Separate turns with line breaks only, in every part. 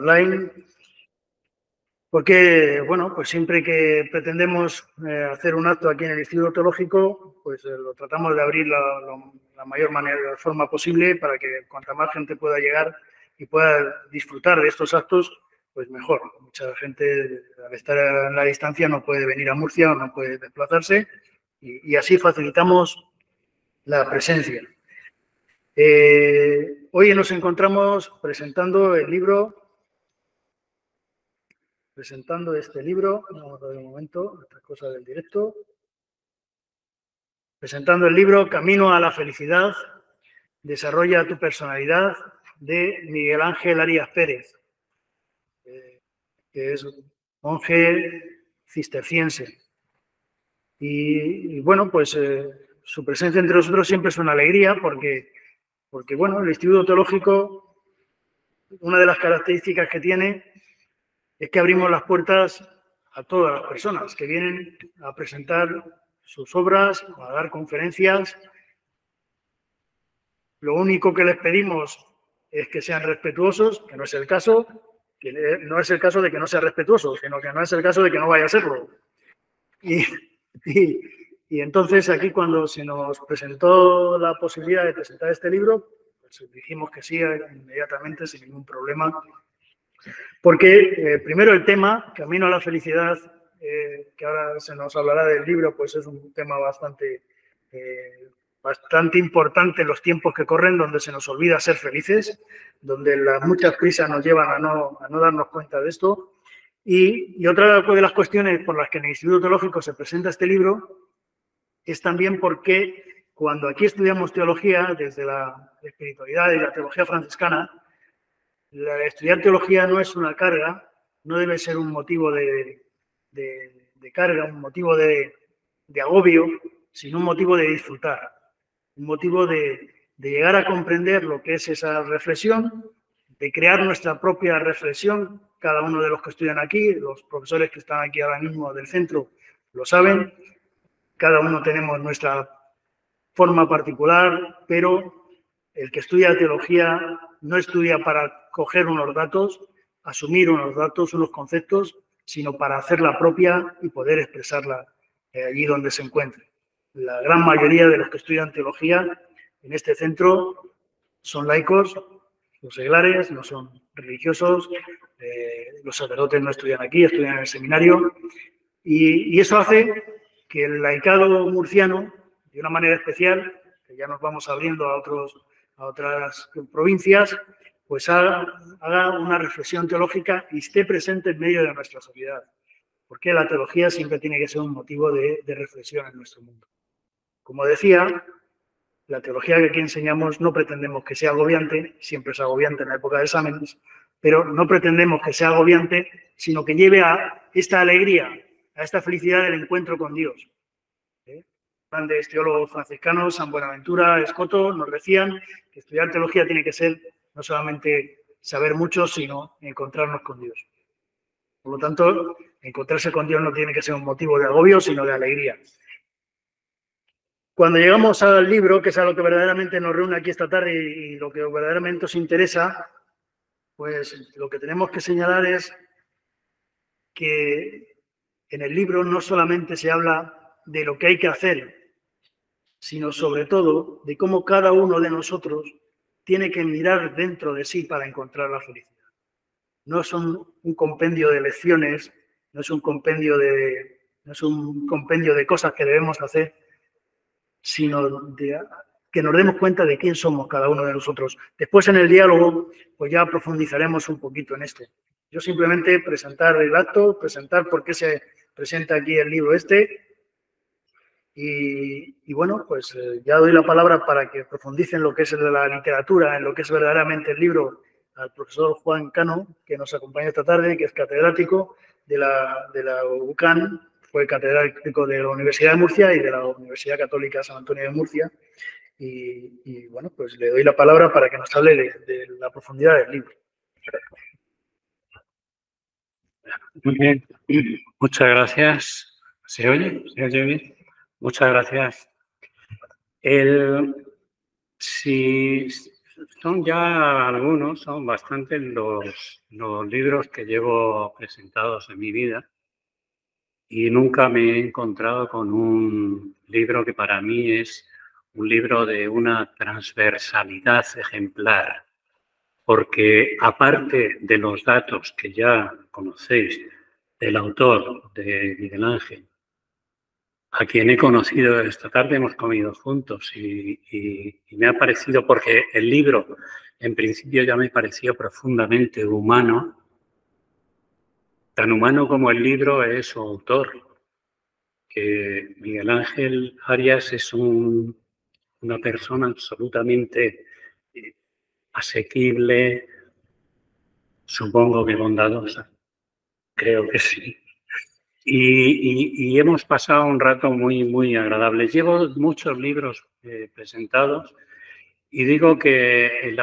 online, porque, bueno, pues siempre que pretendemos hacer un acto aquí en el Instituto Teológico, pues lo tratamos de abrir la mayor forma posible para que cuanta más gente pueda llegar y pueda disfrutar de estos actos, pues mejor. Mucha gente, al estar en la distancia, no puede venir a Murcia o no puede desplazarse y así facilitamos la presencia. Hoy nos encontramos presentando este libro, vamos a ver un momento, otra cosa del directo, presentando el libro Camino a la Felicidad, Desarrolla tu Personalidad, de Miguel Ángel Arias Pérez, que es monje cisterciense. Y bueno, pues su presencia entre nosotros siempre es una alegría porque bueno, el Instituto Teológico, una de las características que tiene es que abrimos las puertas a todas las personas que vienen a presentar sus obras, a dar conferencias. Lo único que les pedimos es que sean respetuosos, que no es el caso, que no es el caso de que no sea respetuoso, sino que no es el caso de que no vaya a serlo. Y entonces aquí cuando se nos presentó la posibilidad de presentar este libro, pues dijimos que sí inmediatamente, sin ningún problema. Porque primero el tema, Camino a la Felicidad, que ahora se nos hablará del libro, pues es un tema bastante importante en los tiempos que corren, donde se nos olvida ser felices, donde las muchas prisas nos llevan a no darnos cuenta de esto. Y otra de las cuestiones por las que en el Instituto Teológico se presenta este libro es también porque cuando aquí estudiamos teología, desde la espiritualidad y la teología franciscana, estudiar teología no es una carga, no debe ser un motivo de carga, un motivo de agobio, sino un motivo de disfrutar, un motivo de llegar a comprender lo que es esa reflexión, de crear nuestra propia reflexión. Cada uno de los que estudian aquí, los profesores que están aquí ahora mismo del centro, lo saben. Cada uno tenemos nuestra forma particular, pero el que estudia teología no estudia para coger unos datos, asumir unos datos, unos conceptos, sino para hacerla propia y poder expresarla allí donde se encuentre. La gran mayoría de los que estudian teología en este centro son laicos, los seglares, no son religiosos, los sacerdotes no estudian aquí, estudian en el seminario, y eso hace que el laicado murciano, de una manera especial, que ya nos vamos abriendo a otras provincias, pues haga una reflexión teológica y esté presente en medio de nuestra sociedad. Porque la teología siempre tiene que ser un motivo de reflexión en nuestro mundo. Como decía, la teología que aquí enseñamos no pretendemos que sea agobiante, siempre es agobiante en la época de exámenes, pero no pretendemos que sea agobiante, sino que lleve a esta alegría, a esta felicidad del encuentro con Dios. Grandes teólogos franciscanos, San Buenaventura, Escoto, nos decían que estudiar teología tiene que ser no solamente saber mucho, sino encontrarnos con Dios. Por lo tanto, encontrarse con Dios no tiene que ser un motivo de agobio, sino de alegría. Cuando llegamos al libro, que es a lo que verdaderamente nos reúne aquí esta tarde y lo que verdaderamente os interesa, pues lo que tenemos que señalar es que en el libro no solamente se habla de lo que hay que hacer, sino sobre todo de cómo cada uno de nosotros tiene que mirar dentro de sí para encontrar la felicidad. No es un compendio de lecciones, no es un compendio de cosas que debemos hacer, sino que nos demos cuenta de quién somos cada uno de nosotros. Después en el diálogo, pues ya profundizaremos un poquito en esto. Yo simplemente presentar el acto, presentar por qué se presenta aquí el libro este, y bueno, pues ya doy la palabra para que profundicen lo que es la literatura, en lo que es verdaderamente el libro, al profesor Juan Cano, que nos acompaña esta tarde, que es catedrático de la UCAN, fue catedrático de la Universidad de Murcia y de la Universidad Católica San Antonio de Murcia. Y bueno, pues le doy la palabra para que nos hable de la profundidad del libro.
Muy bien, muchas gracias. ¿Se oye? ¿Se oye bien? Muchas gracias. Si Son ya algunos, son bastantes los libros que llevo presentados en mi vida y nunca me he encontrado con un libro que para mí es un libro de una transversalidad ejemplar, porque aparte de los datos que ya conocéis del autor, de Miguel Ángel, a quien he conocido esta tarde, hemos comido juntos y me ha parecido, porque el libro en principio ya me pareció profundamente humano, tan humano como el libro es su autor, que Miguel Ángel Arias es una persona absolutamente asequible, supongo que bondadosa, creo que sí. Y hemos pasado un rato muy, muy agradable. Llevo muchos libros presentados y digo que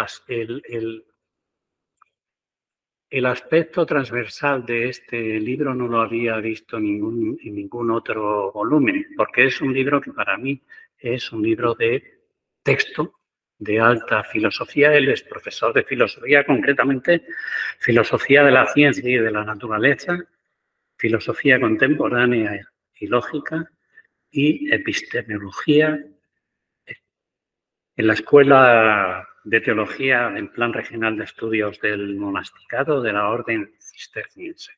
el aspecto transversal de este libro no lo había visto en ningún otro volumen, porque es un libro que para mí es un libro de texto de alta filosofía. Él es profesor de filosofía, concretamente filosofía de la ciencia y de la naturaleza, filosofía contemporánea y lógica y epistemología en la Escuela de Teología en Plan Regional de Estudios del Monasticado de la Orden Cisterciense.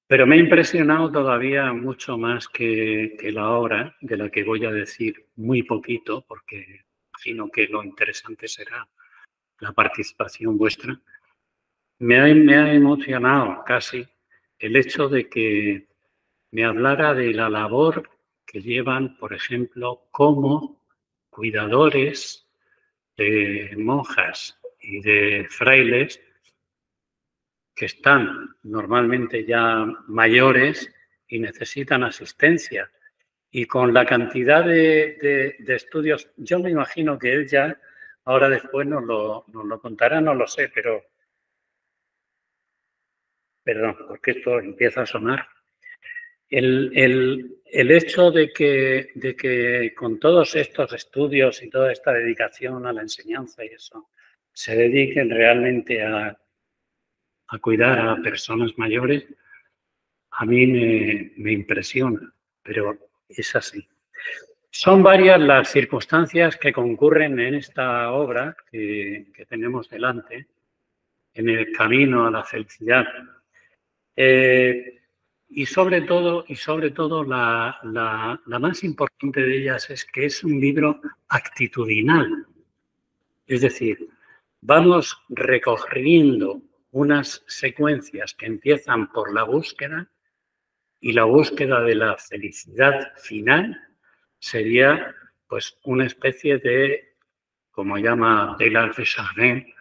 Pero me ha impresionado todavía mucho más que la obra, de la que voy a decir muy poquito, porque imagino que lo interesante será la participación vuestra. Me ha emocionado casi el hecho de que me hablara de la labor que llevan, por ejemplo, como cuidadores de monjas y de frailes que están normalmente ya mayores y necesitan asistencia. Y con la cantidad de estudios, yo me imagino que él ya, ahora después nos lo contará, no lo sé, pero... Perdón, porque esto empieza a sonar. El hecho de que con todos estos estudios y toda esta dedicación a la enseñanza y eso, se dediquen realmente a cuidar a personas mayores, a mí me impresiona, pero es así. Son varias las circunstancias que concurren en esta obra que tenemos delante, en el camino a la felicidad. Y sobre todo la más importante de ellas es que es un libro actitudinal. Es decir, vamos recorriendo unas secuencias que empiezan por la búsqueda y la búsqueda de la felicidad final sería pues una especie de, como llama Teilhard de Chardin,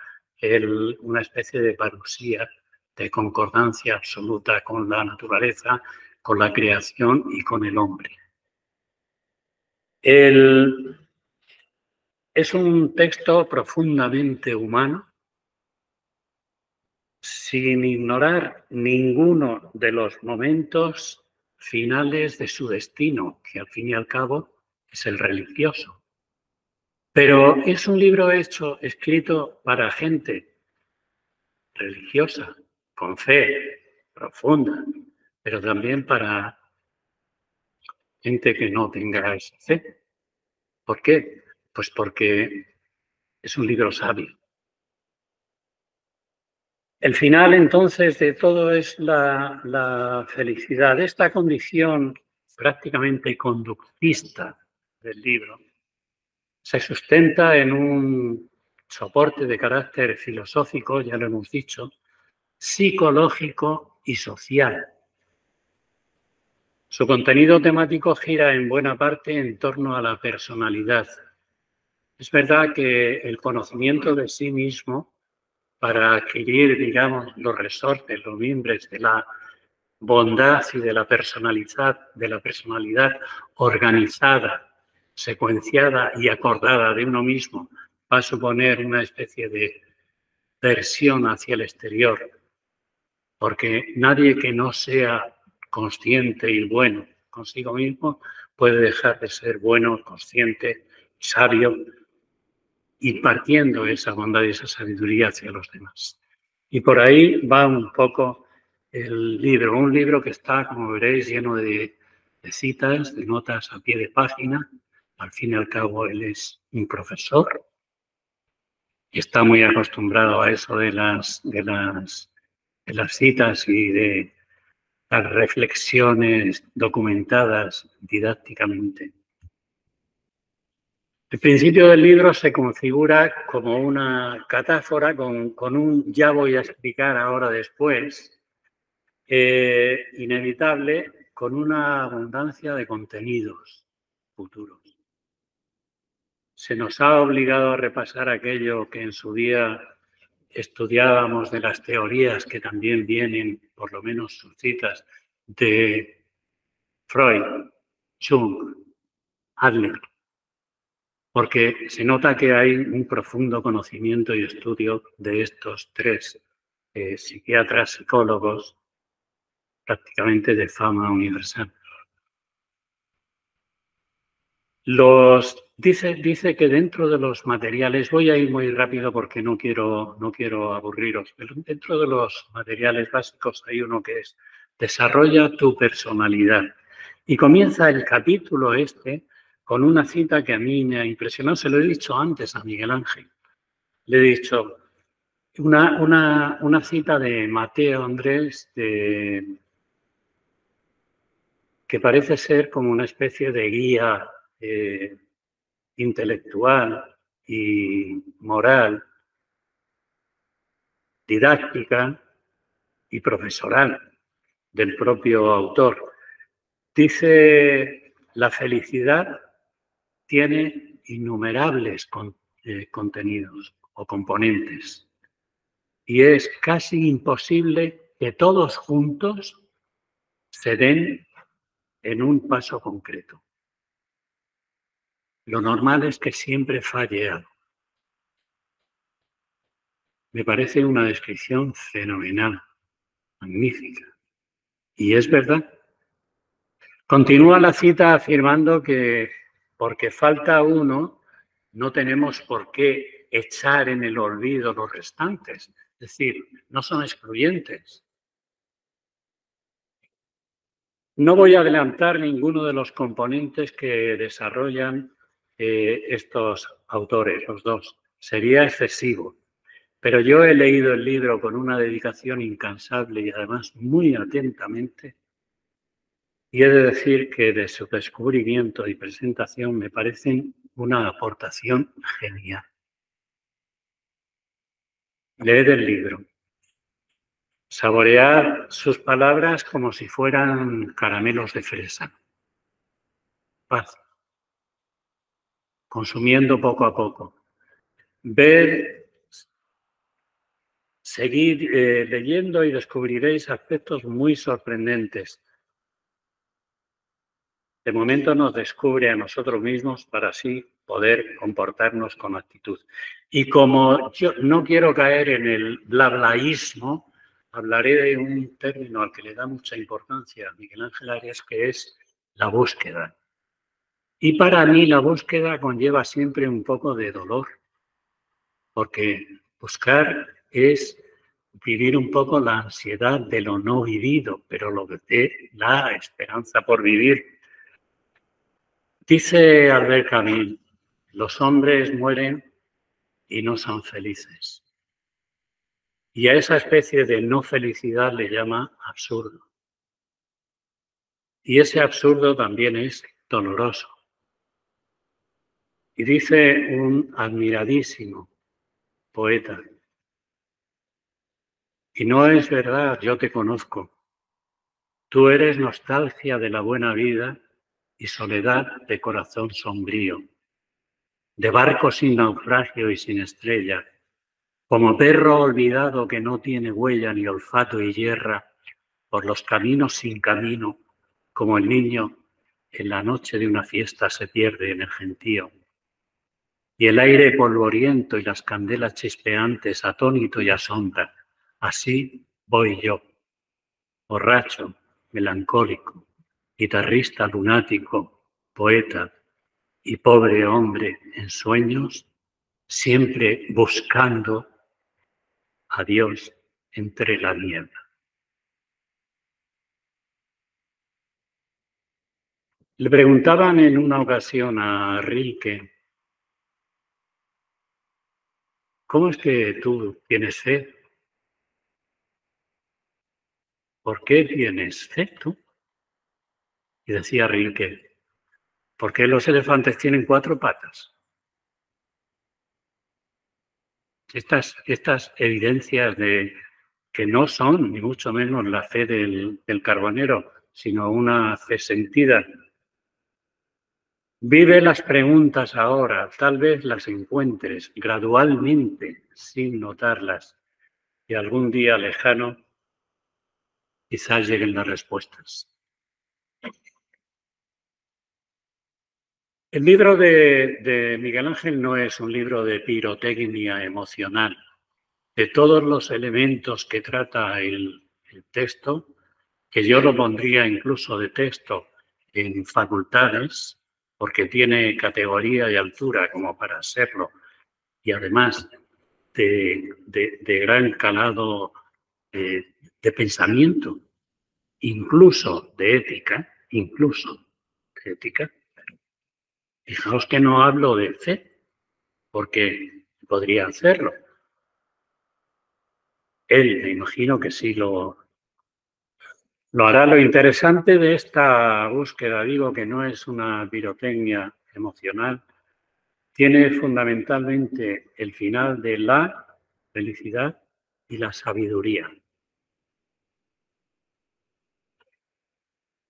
una especie de parusía, de concordancia absoluta con la naturaleza, con la creación y con el hombre. Es un texto profundamente humano, sin ignorar ninguno de los momentos finales de su destino, que al fin y al cabo es el religioso. Pero es un libro escrito para gente religiosa, con fe profunda, pero también para gente que no tenga esa fe. ¿Por qué? Pues porque es un libro sabio. El final, entonces, de todo es la felicidad. Esta condición prácticamente conductista del libro se sustenta en un soporte de carácter filosófico, ya lo hemos dicho, psicológico y social. Su contenido temático gira en buena parte en torno a la personalidad. Es verdad que el conocimiento de sí mismo, para adquirir, digamos, los resortes, los mimbres de la bondad y de la personalidad organizada, secuenciada y acordada de uno mismo, va a suponer una especie de versión hacia el exterior, porque nadie que no sea consciente y bueno consigo mismo puede dejar de ser bueno, consciente, sabio impartiendo esa bondad y esa sabiduría hacia los demás. Y por ahí va un poco el libro, un libro que está, como veréis, lleno de citas, de notas a pie de página. Al fin y al cabo, él es un profesor y está muy acostumbrado a eso de las citas y de las reflexiones documentadas didácticamente. El principio del libro se configura como una catáfora con un ya voy a explicar ahora después, inevitable, con una abundancia de contenidos futuros. Se nos ha obligado a repasar aquello que en su día estudiábamos de las teorías que también vienen, por lo menos sus citas, de Freud, Jung, Adler, porque se nota que hay un profundo conocimiento y estudio de estos tres psiquiatras, psicólogos, prácticamente de fama universal. Dice que dentro de los materiales, voy a ir muy rápido porque no quiero aburriros, pero dentro de los materiales básicos hay uno que es desarrolla tu personalidad. Y comienza el capítulo con una cita que a mí me ha impresionado. Se lo he dicho antes a Miguel Ángel. Le he dicho una cita de Mateo Andrés que parece ser como una especie de guía intelectual y moral, didáctica y profesoral del propio autor. Dice, la felicidad tiene innumerables contenidos o componentes y es casi imposible que todos juntos se den en un paso concreto. Lo normal es que siempre falle algo. Me parece una descripción fenomenal, magnífica. Y es verdad. Continúa la cita afirmando que porque falta uno, no tenemos por qué echar en el olvido los restantes. Es decir, no son excluyentes. No voy a adelantar ninguno de los componentes que desarrollan estos autores, los dos. Sería excesivo. Pero yo he leído el libro con una dedicación incansable y además muy atentamente. Y he de decir que de su descubrimiento y presentación me parecen una aportación genial. Leed el libro. Saboread sus palabras como si fueran caramelos de fresa. Paz. Consumiendo poco a poco. Seguid leyendo y descubriréis aspectos muy sorprendentes. De momento nos descubre a nosotros mismos para así poder comportarnos con actitud. Y como yo no quiero caer en el blablaísmo, hablaré de un término al que le da mucha importancia a Miguel Ángel Arias, que es la búsqueda. Y para mí la búsqueda conlleva siempre un poco de dolor, porque buscar es vivir un poco la ansiedad de lo no vivido, pero lo de la esperanza por vivir. Dice Albert Camus, los hombres mueren y no son felices. Y a esa especie de no felicidad le llama absurdo. Y ese absurdo también es doloroso. Y dice un admiradísimo poeta, y no es verdad, yo te conozco. Tú eres nostalgia de la buena vida y soledad de corazón sombrío, de barco sin naufragio y sin estrella, como perro olvidado que no tiene huella ni olfato y yerra por los caminos sin camino, como el niño en la noche de una fiesta se pierde en el gentío. Y el aire polvoriento y las candelas chispeantes, atónito y asombra. Así voy yo, borracho, melancólico, guitarrista lunático, poeta y pobre hombre en sueños, siempre buscando a Dios entre la niebla. Le preguntaban en una ocasión a Rilke, ¿cómo es que tú tienes fe? ¿Por qué tienes fe tú? Y decía Rilke, ¿por qué los elefantes tienen 4 patas? Estas evidencias de que no son, ni mucho menos, la fe del carbonero, sino una fe sentida. Vive las preguntas ahora, tal vez las encuentres gradualmente, sin notarlas, y algún día lejano quizás lleguen las respuestas. El libro de Miguel Ángel no es un libro de pirotecnia emocional. De todos los elementos que trata el texto, que yo lo pondría incluso de texto en facultades, porque tiene categoría y altura como para serlo, y además de gran calado de pensamiento, incluso de ética, Fijaos que no hablo de fe, porque podría hacerlo. Él, me imagino que sí lo hará. Lo interesante de esta búsqueda, digo que no es una pirotecnia emocional, tiene fundamentalmente el final de la felicidad y la sabiduría.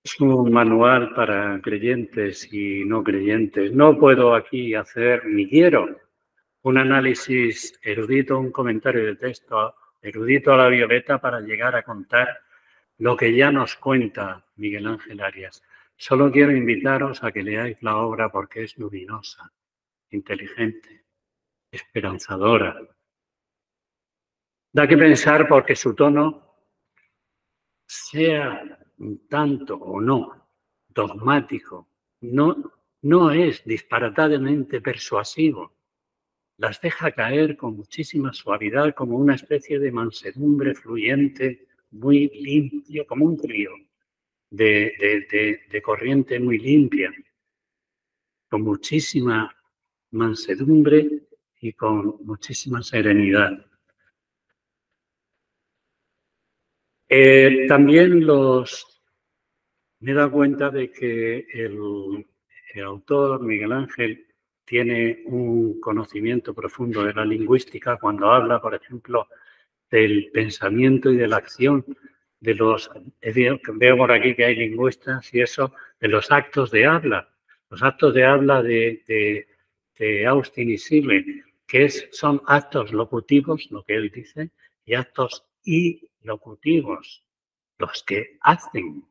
Es un manual para creyentes y no creyentes. No puedo aquí hacer, ni quiero, un análisis erudito, un comentario de texto erudito a la violeta para llegar a contar lo que ya nos cuenta Miguel Ángel Arias. Solo quiero invitaros a que leáis la obra porque es luminosa, inteligente, esperanzadora. Da que pensar porque su tono, sea un tanto o no dogmático, no es disparatadamente persuasivo. Las deja caer con muchísima suavidad, como una especie de mansedumbre fluyente, muy limpio, como un río de corriente muy limpia, con muchísima mansedumbre y con muchísima serenidad. También me he dado cuenta de que el autor, Miguel Ángel, tiene un conocimiento profundo de la lingüística cuando habla, por ejemplo, del pensamiento y de la acción, veo por aquí que hay lingüistas y eso, de los actos de habla. Los actos de habla de Austin y Sibley, que son actos locutivos, lo que él dice, y actos ilocutivos, los que hacen.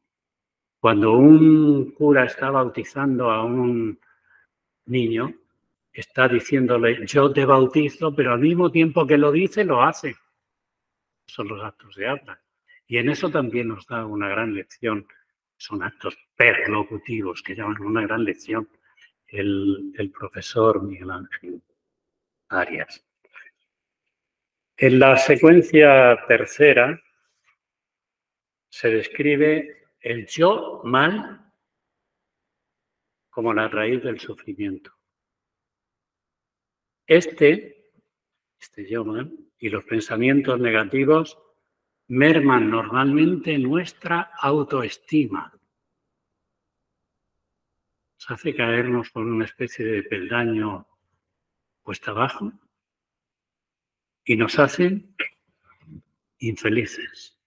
Cuando un cura está bautizando a un niño, está diciéndole, yo te bautizo, pero al mismo tiempo que lo dice, lo hace. Son los actos de habla. Y en eso también nos da una gran lección. Son actos perlocutivos que llaman una gran lección el profesor Miguel Ángel Arias. En la secuencia tercera se describe el yo mal como la raíz del sufrimiento. Este yo mal y los pensamientos negativos merman normalmente nuestra autoestima. Nos hace caernos por una especie de peldaño cuesta abajo y nos hacen infelices.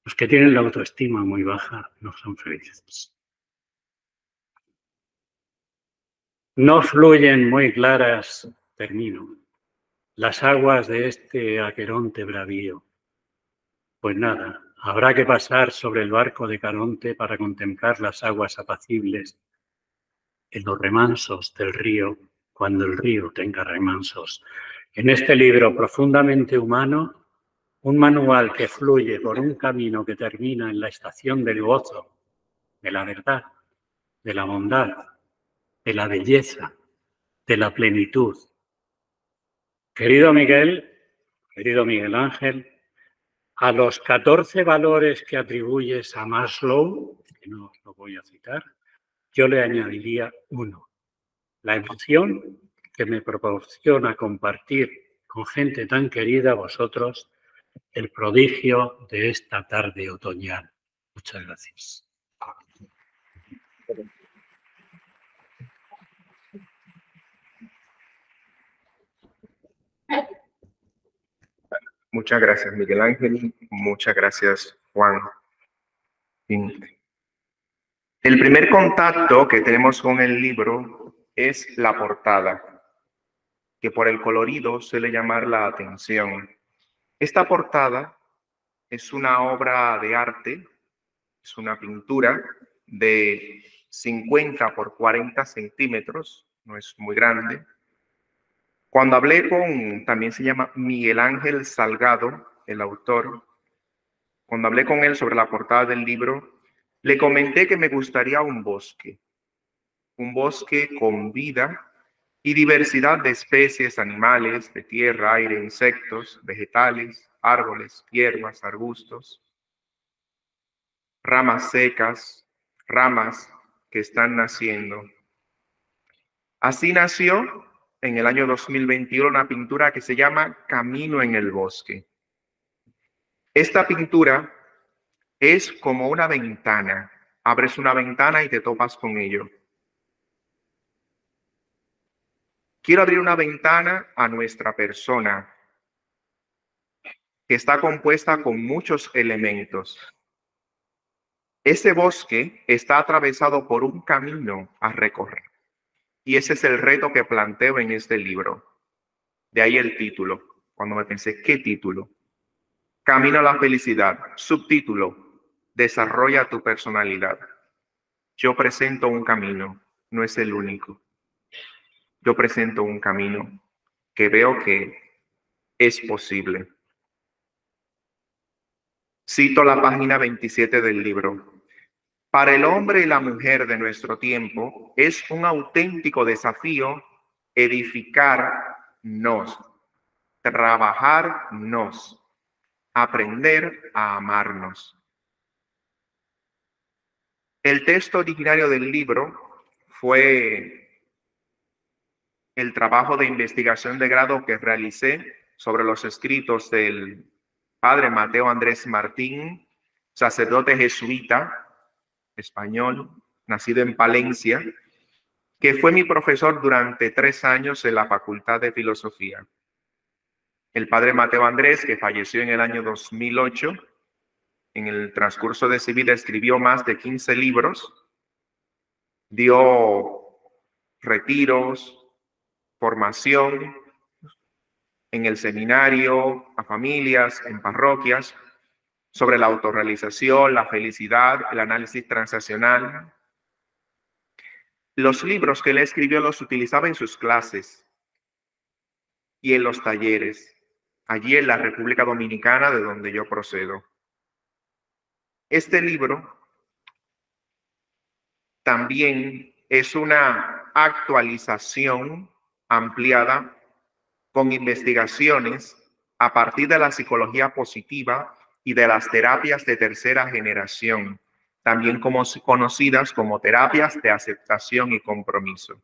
Los que tienen la autoestima muy baja no son felices. No fluyen muy claras, termino, las aguas de este Aqueronte bravío. Pues nada, habrá que pasar sobre el barco de Caronte para contemplar las aguas apacibles en los remansos del río, cuando el río tenga remansos. En este libro profundamente humano, un manual que fluye por un camino que termina en la estación del gozo, de la verdad, de la bondad, de la belleza, de la plenitud, Querido Miguel Ángel, a los 14 valores que atribuyes a Maslow, que no lo voy a citar, yo le añadiría uno: la emoción que me proporciona compartir con gente tan querida a vosotros el prodigio de esta tarde otoñal. Muchas gracias.
Muchas gracias, Miguel Ángel. Muchas gracias, Juan. El primer contacto que tenemos con el libro es la portada, que por el colorido suele llamar la atención. Esta portada es una obra de arte, es una pintura de 50 por 40 centímetros, no es muy grande. Cuando hablé también se llama Miguel Ángel Salgado, el autor, cuando hablé con él sobre la portada del libro, le comenté que me gustaría un bosque con vida y diversidad de especies, animales, de tierra, aire, insectos, vegetales, árboles, hierbas, arbustos, ramas secas, ramas que están naciendo. Así nació en el año 2021 una pintura que se llama Camino en el Bosque. Esta pintura es como una ventana. Abres una ventana y te topas con ello. Quiero abrir una ventana a nuestra persona, que está compuesta con muchos elementos. Ese bosque está atravesado por un camino a recorrer. Y ese es el reto que planteo en este libro. De ahí el título. Cuando me pensé, ¿qué título? Camino a la felicidad. Subtítulo: desarrolla tu personalidad. Yo presento un camino, no es el único. Yo presento un camino que veo que es posible. Cito la página 27 del libro. Para el hombre y la mujer de nuestro tiempo es un auténtico desafío edificarnos, trabajarnos, aprender a amarnos. El texto originario del libro fue el trabajo de investigación de grado que realicé sobre los escritos del padre Mateo Andrés Martín, sacerdote jesuita español, nacido en Palencia, que fue mi profesor durante 3 años en la Facultad de Filosofía. El padre Mateo Andrés, que falleció en el año 2008, en el transcurso de su vida escribió más de 15 libros, dio retiros, formación en el seminario, a familias, en parroquias, sobre la autorrealización, la felicidad, el análisis transaccional. Los libros que él escribió los utilizaba en sus clases y en los talleres, allí en la República Dominicana, de donde yo procedo. Este libro también es una actualización ampliada con investigaciones a partir de la psicología positiva y de las terapias de tercera generación, también conocidas como terapias de aceptación y compromiso.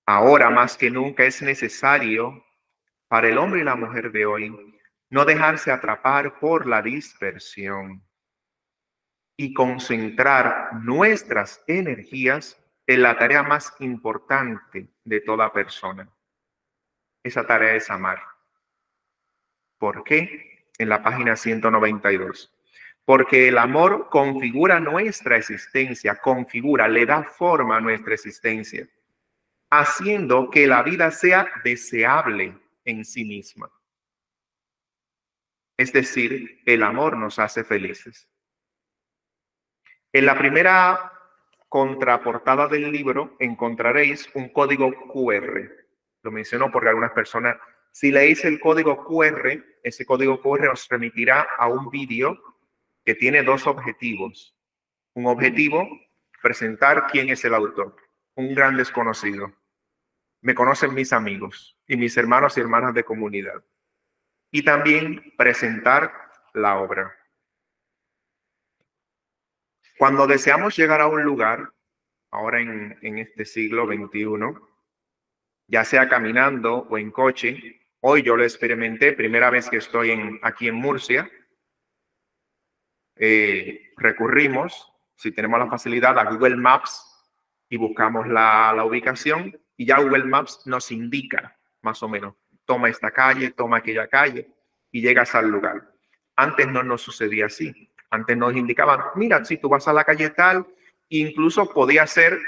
Ahora más que nunca es necesario para el hombre y la mujer de hoy no dejarse atrapar por la dispersión y concentrar nuestras energías en la tarea más importante de toda persona. Esa tarea es amar. ¿Por qué? En la página 192. Porque el amor configura nuestra existencia, le da forma a nuestra existencia, haciendo que la vida sea deseable en sí misma. Es decir, el amor nos hace felices. En la primera contraportada del libro encontraréis un código QR. Lo menciono porque algunas personas, si leéis el código QR, ese código QR os remitirá a un vídeo que tiene 2 objetivos. Un objetivo, presentar quién es el autor, un gran desconocido. Me conocen mis amigos y mis hermanos y hermanas de comunidad. Y también presentar la obra. Cuando deseamos llegar a un lugar, ahora en este siglo XXI, ya sea caminando o en coche, hoy yo lo experimenté, primera vez que estoy aquí en Murcia, recurrimos, si tenemos la facilidad, a Google Maps y buscamos la ubicación y ya Google Maps nos indica más o menos, toma esta calle, toma aquella calle y llegas al lugar. Antes no nos sucedía así. Antes nos indicaban, mira, si tú vas a la calle tal, incluso podía ser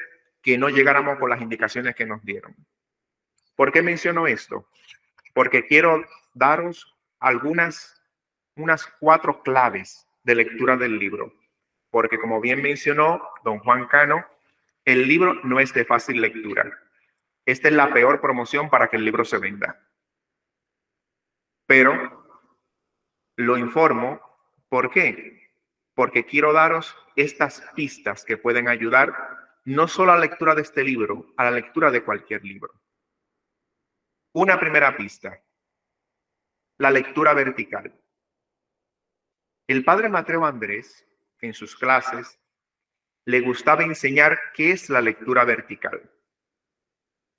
que no llegáramos con las indicaciones que nos dieron. ¿Por qué menciono esto? Porque quiero daros unas 4 claves de lectura del libro. Porque como bien mencionó don Juan Cano, el libro no es de fácil lectura. Esta es la peor promoción para que el libro se venda. Pero lo informo, ¿por qué? Porque quiero daros estas pistas que pueden ayudar no solo a la lectura de este libro, a la lectura de cualquier libro. Una primera pista, la lectura vertical. El padre Mateo Andrés, en sus clases, le gustaba enseñar qué es la lectura vertical.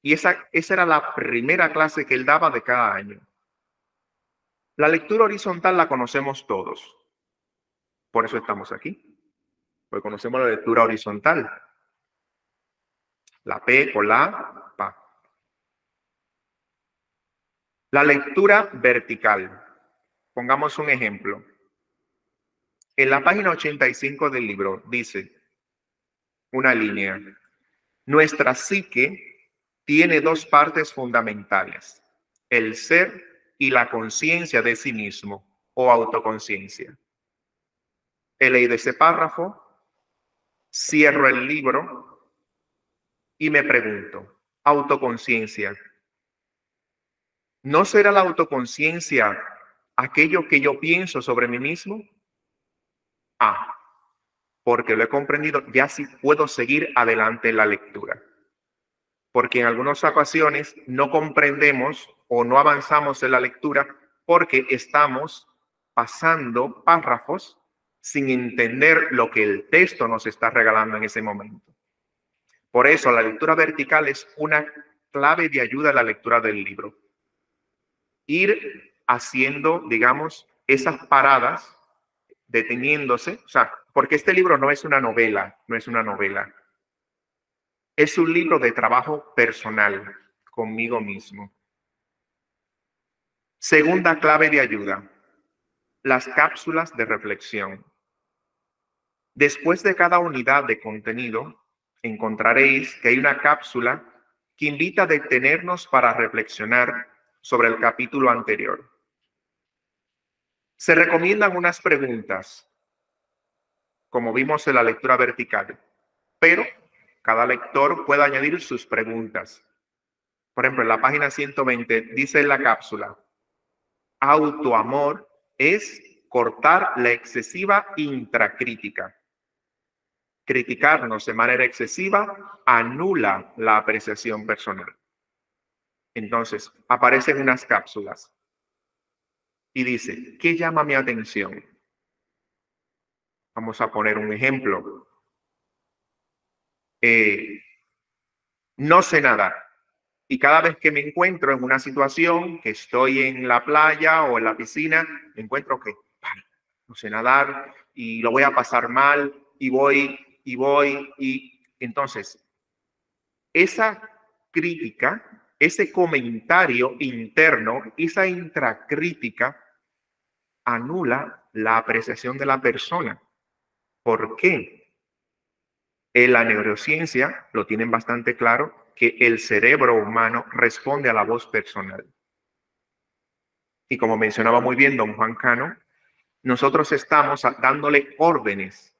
Y esa era la primera clase que él daba de cada año. La lectura horizontal la conocemos todos. Por eso estamos aquí. Porque conocemos la lectura horizontal. La P con la PA. La lectura vertical. Pongamos un ejemplo. En la página 85 del libro dice una línea. Nuestra psique tiene 2 partes fundamentales. El ser y la conciencia de sí mismo o autoconciencia. He leído ese párrafo, cierro el libro y me pregunto, autoconciencia. ¿No será la autoconciencia aquello que yo pienso sobre mí mismo? Porque lo he comprendido, ya sí puedo seguir adelante en la lectura. Porque en algunas ocasiones no comprendemos o no avanzamos en la lectura porque estamos pasando párrafos sin entender lo que el texto nos está regalando en ese momento. Por eso la lectura vertical es una clave de ayuda a la lectura del libro. Ir haciendo, digamos, esas paradas, deteniéndose, o sea, porque este libro no es una novela, Es un libro de trabajo personal conmigo mismo. Segunda clave de ayuda, las cápsulas de reflexión. Después de cada unidad de contenido, encontraréis que hay una cápsula que invita a detenernos para reflexionar sobre el capítulo anterior. Se recomiendan unas preguntas, como vimos en la lectura vertical, pero cada lector puede añadir sus preguntas. Por ejemplo, en la página 120 dice en la cápsula, autoamor es cortar la excesiva intracrítica. Criticarnos de manera excesiva anula la apreciación personal. Entonces, aparecen unas cápsulas y dice, ¿qué llama mi atención? Vamos a poner un ejemplo. No sé nadar. Y cada vez que me encuentro en una situación, que estoy en la playa o en la piscina, me encuentro que no sé nadar y lo voy a pasar mal y entonces esa crítica, ese comentario interno, esa intracrítica anula la apreciación de la persona. ¿Por qué? En la neurociencia lo tienen bastante claro que el cerebro humano responde a la voz personal. Y como mencionaba muy bien don Juan Cano, nosotros estamos dándole órdenes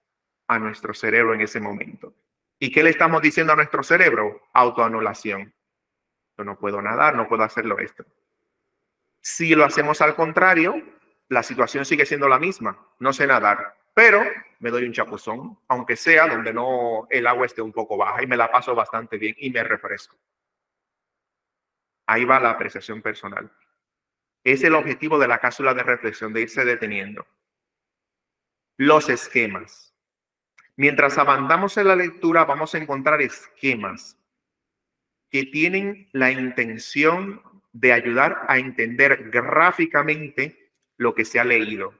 a nuestro cerebro en ese momento. ¿Y qué le estamos diciendo a nuestro cerebro? Autoanulación. Yo no puedo nadar, no puedo hacerlo esto. Si lo hacemos al contrario, la situación sigue siendo la misma. No sé nadar, pero me doy un chapuzón, aunque sea donde no el agua esté un poco baja y me la paso bastante bien y me refresco. Ahí va la apreciación personal. Es el objetivo de la cápsula de reflexión, de irse deteniendo. Los esquemas. Mientras avanzamos en la lectura, vamos a encontrar esquemas que tienen la intención de ayudar a entender gráficamente lo que se ha leído.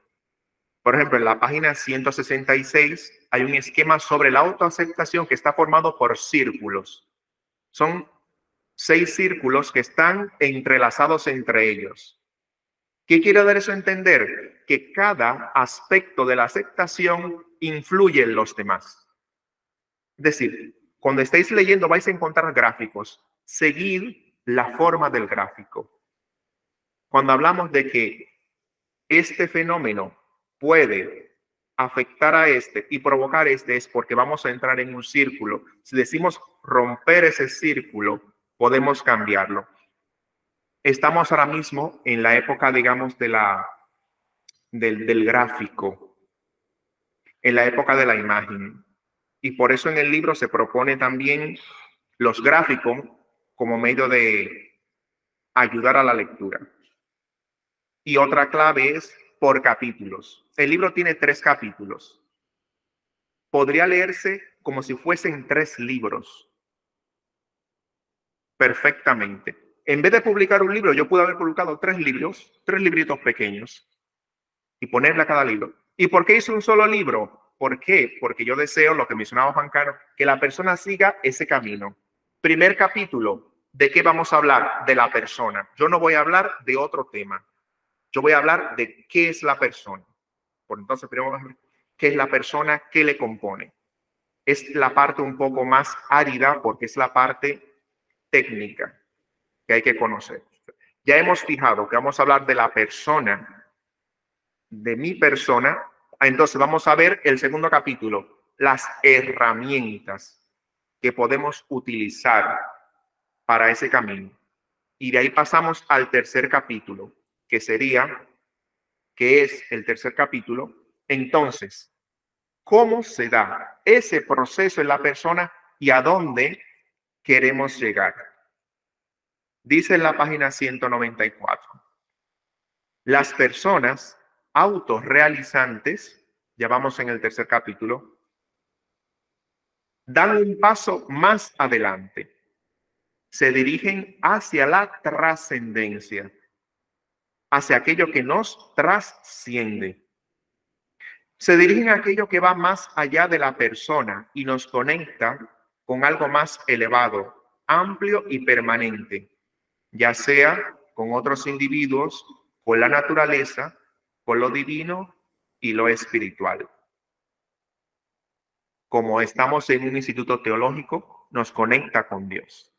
Por ejemplo, en la página 166 hay un esquema sobre la autoaceptación que está formado por círculos. Son 6 círculos que están entrelazados entre ellos. ¿Qué quiere dar eso a entender? Que cada aspecto de la aceptación influye en los demás. Es decir, cuando estéis leyendo vais a encontrar gráficos. Seguid la forma del gráfico. Cuando hablamos de que este fenómeno puede afectar a este y provocar este, es porque vamos a entrar en un círculo. Si decimos romper ese círculo, podemos cambiarlo. Estamos ahora mismo en la época, digamos, del gráfico, en la época de la imagen. Y por eso en el libro se propone también los gráficos como medio de ayudar a la lectura. Y otra clave es por capítulos. El libro tiene 3 capítulos. Podría leerse como si fuesen 3 libros. Perfectamente. En vez de publicar un libro, yo pude haber publicado 3 libros, 3 libritos pequeños y ponerle a cada libro. ¿Y por qué hice un solo libro? ¿Por qué? Porque yo deseo, lo que mencionaba Juan Carlos, que la persona siga ese camino. Primer capítulo, ¿de qué vamos a hablar? De la persona. Yo no voy a hablar de otro tema. Yo voy a hablar de qué es la persona. Por entonces, primero vamos a ver qué es la persona, qué le compone. Es la parte un poco más árida porque es la parte técnica que hay que conocer. Ya hemos fijado que vamos a hablar de la persona, de mi persona. Entonces vamos a ver el segundo capítulo, las herramientas que podemos utilizar para ese camino. Y de ahí pasamos al tercer capítulo, que es el tercer capítulo. Entonces, ¿cómo se da ese proceso en la persona y a dónde queremos llegar? Dice en la página 194, las personas autorrealizantes, ya vamos en el tercer capítulo, dan un paso más adelante. Se dirigen hacia la trascendencia, hacia aquello que nos trasciende. Se dirigen a aquello que va más allá de la persona y nos conecta con algo más elevado, amplio y permanente, ya sea con otros individuos, con la naturaleza, con lo divino y lo espiritual. Como estamos en un instituto teológico, nos conecta con Dios.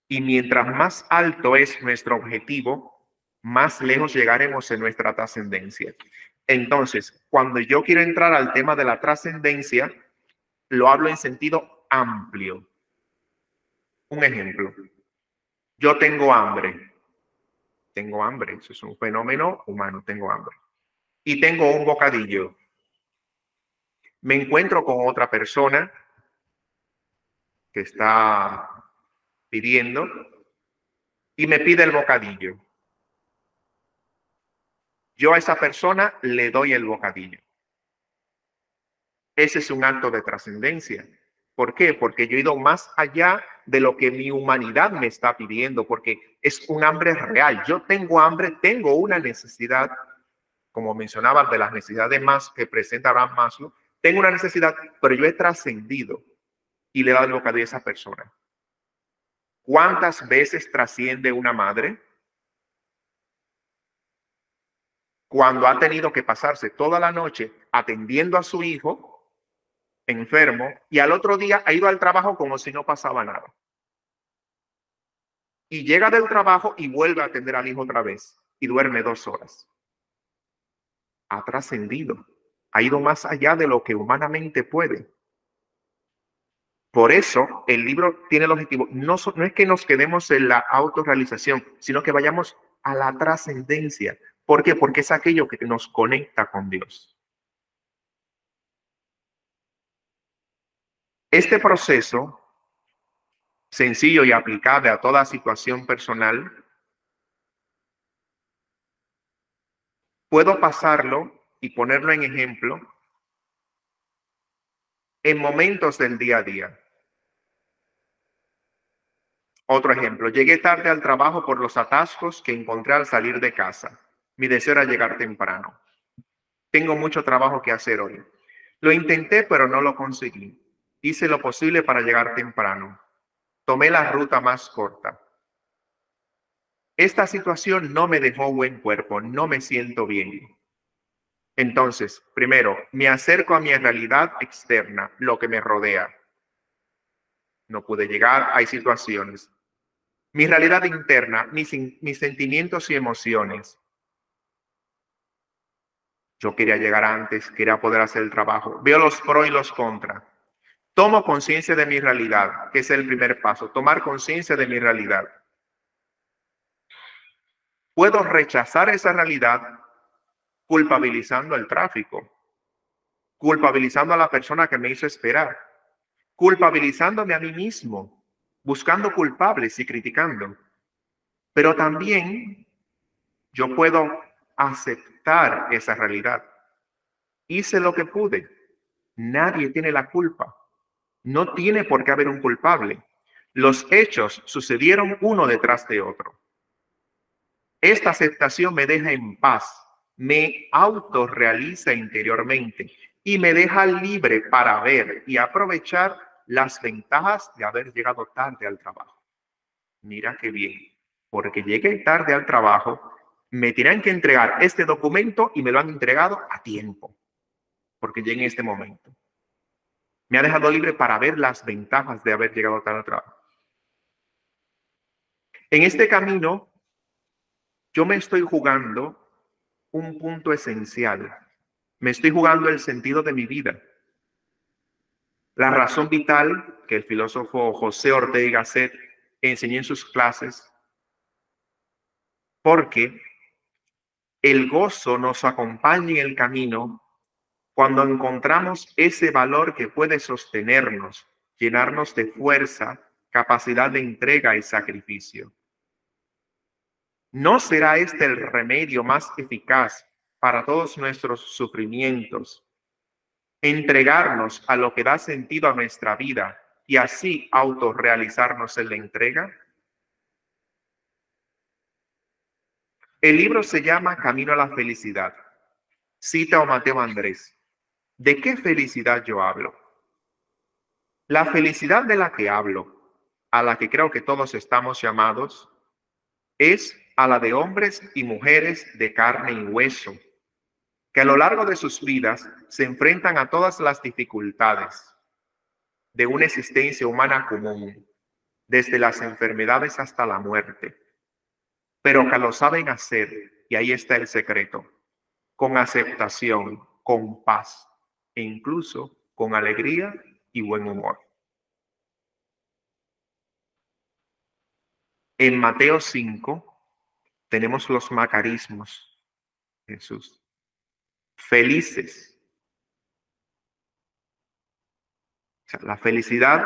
Y mientras más alto es nuestro objetivo, más lejos llegaremos en nuestra trascendencia. Entonces, cuando yo quiero entrar al tema de la trascendencia, lo hablo en sentido amplio. Un ejemplo. Yo tengo hambre. Tengo hambre. Eso es un fenómeno humano. Tengo hambre. Y tengo un bocadillo. Me encuentro con otra persona que está pidiendo y me pide el bocadillo. Yo a esa persona le doy el bocadillo. Ese es un acto de trascendencia. ¿Por qué? Porque yo he ido más allá de lo que mi humanidad me está pidiendo, porque es un hambre real. Yo tengo hambre, tengo una necesidad, como mencionaba, de las necesidades más que presenta Abraham Maslow. Tengo una necesidad, pero yo he trascendido y le he dado el bocadillo a esa persona. ¿Cuántas veces trasciende una madre? Cuando ha tenido que pasarse toda la noche atendiendo a su hijo enfermo y al otro día ha ido al trabajo como si no pasaba nada. Y llega del trabajo y vuelve a atender al hijo otra vez y duerme 2 horas. Ha trascendido, ha ido más allá de lo que humanamente puede. Por eso el libro tiene el objetivo, no es que nos quedemos en la autorrealización, sino que vayamos a la trascendencia. ¿Por qué? Porque es aquello que nos conecta con Dios. Este proceso sencillo y aplicable a toda situación personal, puedo pasarlo y ponerlo en ejemplo en momentos del día a día. Otro ejemplo, llegué tarde al trabajo por los atascos que encontré al salir de casa. Mi deseo era llegar temprano. Tengo mucho trabajo que hacer hoy. Lo intenté, pero no lo conseguí. Hice lo posible para llegar temprano. Tomé la ruta más corta. Esta situación no me dejó buen cuerpo, no me siento bien. Entonces, primero, me acerco a mi realidad externa, lo que me rodea. No pude llegar, hay situaciones. Mi realidad interna, mis sentimientos y emociones. Yo quería llegar antes, quería poder hacer el trabajo. Veo los pros y los contras. Tomo conciencia de mi realidad, que es el primer paso, tomar conciencia de mi realidad. Puedo rechazar esa realidad culpabilizando el tráfico, culpabilizando a la persona que me hizo esperar, culpabilizándome a mí mismo, buscando culpables y criticando. Pero también yo puedo aceptar esa realidad. Hice lo que pude. Nadie tiene la culpa. No tiene por qué haber un culpable. Los hechos sucedieron uno detrás de otro. Esta aceptación me deja en paz, me autorrealiza interiormente y me deja libre para ver y aprovechar las ventajas de haber llegado tarde al trabajo. Mira qué bien, porque llegué tarde al trabajo, me tienen que entregar este documento y me lo han entregado a tiempo, porque llegué en este momento. Me ha dejado libre para ver las ventajas de haber llegado tarde al trabajo. En este camino, yo me estoy jugando un punto esencial. Me estoy jugando el sentido de mi vida. La razón vital que el filósofo José Ortega y Gasset enseñó en sus clases, porque el gozo nos acompaña en el camino cuando encontramos ese valor que puede sostenernos, llenarnos de fuerza, capacidad de entrega y sacrificio. ¿No será este el remedio más eficaz para todos nuestros sufrimientos? Entregarnos a lo que da sentido a nuestra vida y así autorrealizarnos en la entrega. El libro se llama Camino a la Felicidad. Cita a Mateo Andrés. ¿De qué felicidad yo hablo? La felicidad de la que hablo, a la que creo que todos estamos llamados, es a la de hombres y mujeres de carne y hueso, que a lo largo de sus vidas se enfrentan a todas las dificultades de una existencia humana común, desde las enfermedades hasta la muerte, pero que lo saben hacer, y ahí está el secreto, con aceptación, con paz e incluso con alegría y buen humor. En Mateo 5 tenemos los macarismos. Jesús. Felices. O sea, la felicidad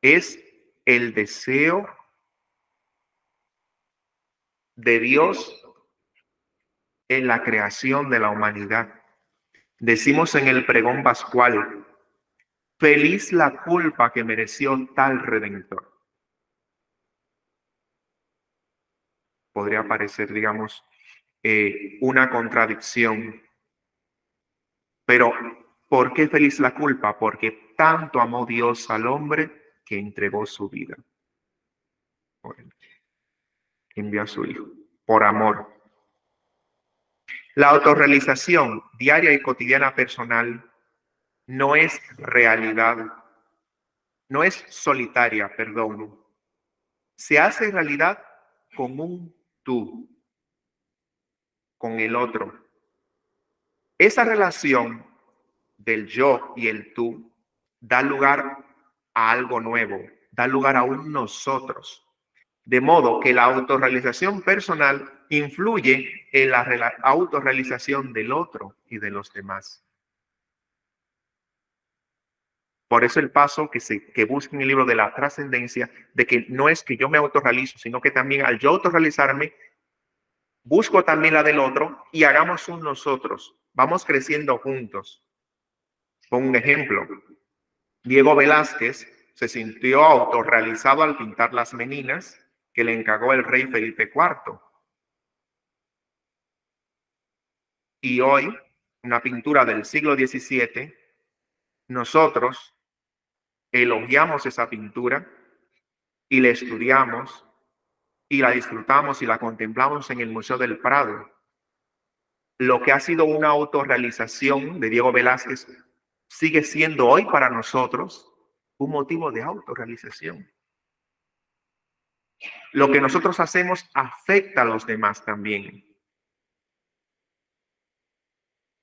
es el deseo de Dios en la creación de la humanidad. Decimos en el pregón pascual, feliz la culpa que mereció tal redentor. Podría parecer, digamos, una contradicción. Pero, ¿por qué feliz la culpa? Porque tanto amó Dios al hombre que entregó su vida. Envió a su Hijo, por amor. La autorrealización diaria y cotidiana personal no es realidad, no es solitaria, perdón. Se hace realidad con un tú, con el otro. Esa relación del yo y el tú da lugar a algo nuevo, da lugar a un nosotros. De modo que la autorrealización personal influye en la autorrealización del otro y de los demás. Por eso el paso que busca en el libro de la trascendencia, de que no es que yo me autorrealizo, sino que también al yo autorrealizarme, busco también la del otro y hagamos un nosotros. Vamos creciendo juntos. Pongo un ejemplo. Diego Velázquez se sintió autorrealizado al pintar las meninas que le encargó el rey Felipe IV. Y hoy, una pintura del siglo XVII, nosotros elogiamos esa pintura y la estudiamos y la disfrutamos y la contemplamos en el Museo del Prado. Lo que ha sido una autorrealización de Diego Velázquez sigue siendo hoy para nosotros un motivo de autorrealización. Lo que nosotros hacemos afecta a los demás también.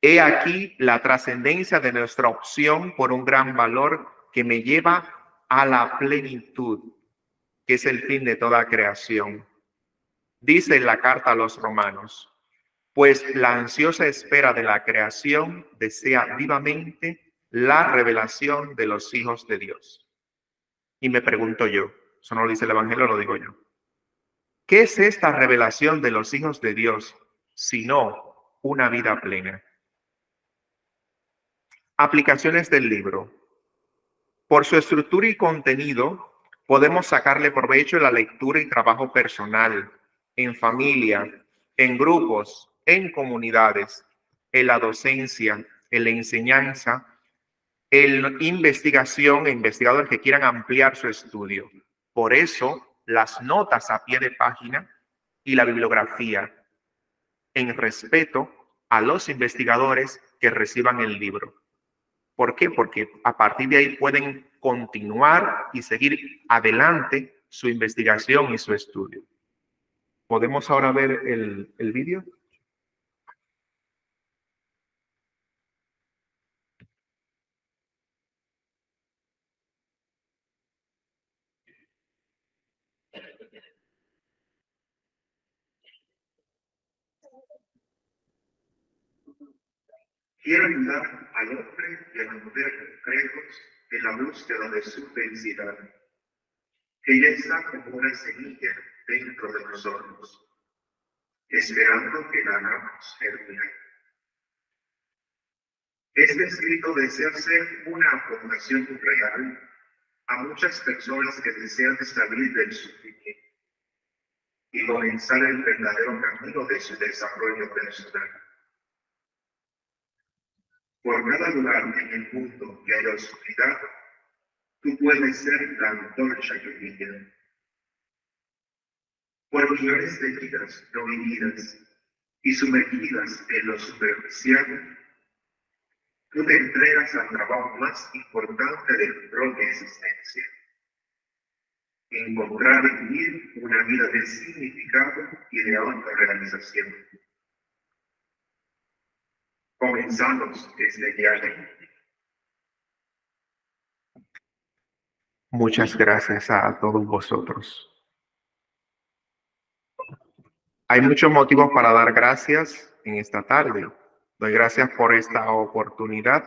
He aquí la trascendencia de nuestra opción por un gran valor que me lleva a la plenitud, que es el fin de toda creación. Dice en la carta a los romanos, pues la ansiosa espera de la creación desea vivamente la revelación de los hijos de Dios. Y me pregunto yo, eso no lo dice el Evangelio, lo digo yo. ¿Qué es esta revelación de los hijos de Dios sino una vida plena? Aplicaciones del libro. Por su estructura y contenido, podemos sacarle provecho en la lectura y trabajo personal, en familia, en grupos, en comunidades, en la docencia, en la enseñanza, en investigación e investigadores que quieran ampliar su estudio. Por eso, las notas a pie de página y la bibliografía, en respeto a los investigadores que reciban el libro. ¿Por qué? Porque a partir de ahí pueden continuar y seguir adelante su investigación y su estudio. ¿Podemos ahora ver el vídeo?
Quiero ayudar al hombre y a la mujer concretos en la búsqueda de su felicidad, que ya está como una semilla dentro de nosotros, esperando que la hagamos germinar. Este escrito desea ser una aportación real a muchas personas que desean salir del sufrimiento y comenzar el verdadero camino de su desarrollo personal. Por cada lugar en el mundo que haya oscuridad, tú puedes ser la antorcha que brilla. Por millones de vidas no vividas y sumergidas en lo superficial, tú te entregas al trabajo más importante del rol de existencia. Encontrar y vivir una vida de significado y de autorrealización. Comenzamos este viaje.
Muchas gracias a todos vosotros. Hay muchos motivos para dar gracias en esta tarde. Doy gracias por esta oportunidad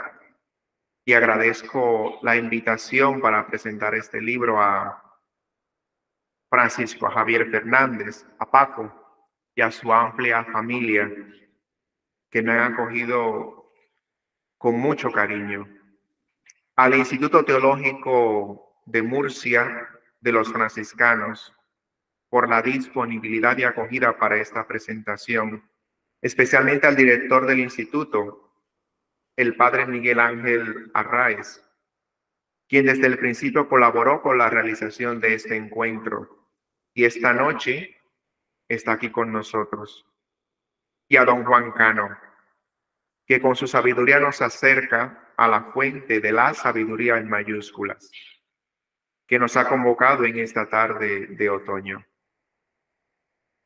y agradezco la invitación para presentar este libro a Francisco, a Javier Fernández, a Paco y a su amplia familia que me han acogido con mucho cariño. Al Instituto Teológico de Murcia de los Franciscanos por la disponibilidad y acogida para esta presentación, especialmente al director del instituto, el padre Miguel Ángel Arraez, quien desde el principio colaboró con la realización de este encuentro y esta noche está aquí con nosotros, y a don Juan Cano, que con su sabiduría nos acerca a la fuente de la sabiduría en mayúsculas, que nos ha convocado en esta tarde de otoño.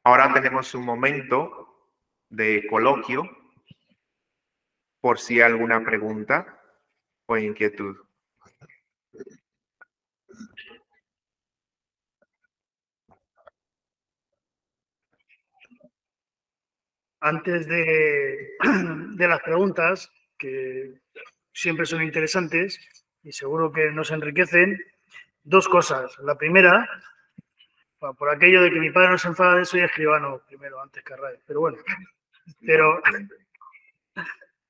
Ahora tenemos un momento de coloquio por si hay alguna pregunta o inquietud.
Antes de las preguntas, que siempre son interesantes, y seguro que nos enriquecen, dos cosas. La primera, por aquello de que mi padre no se enfada de eso, soy escribano primero, antes que Arraiz, pero bueno,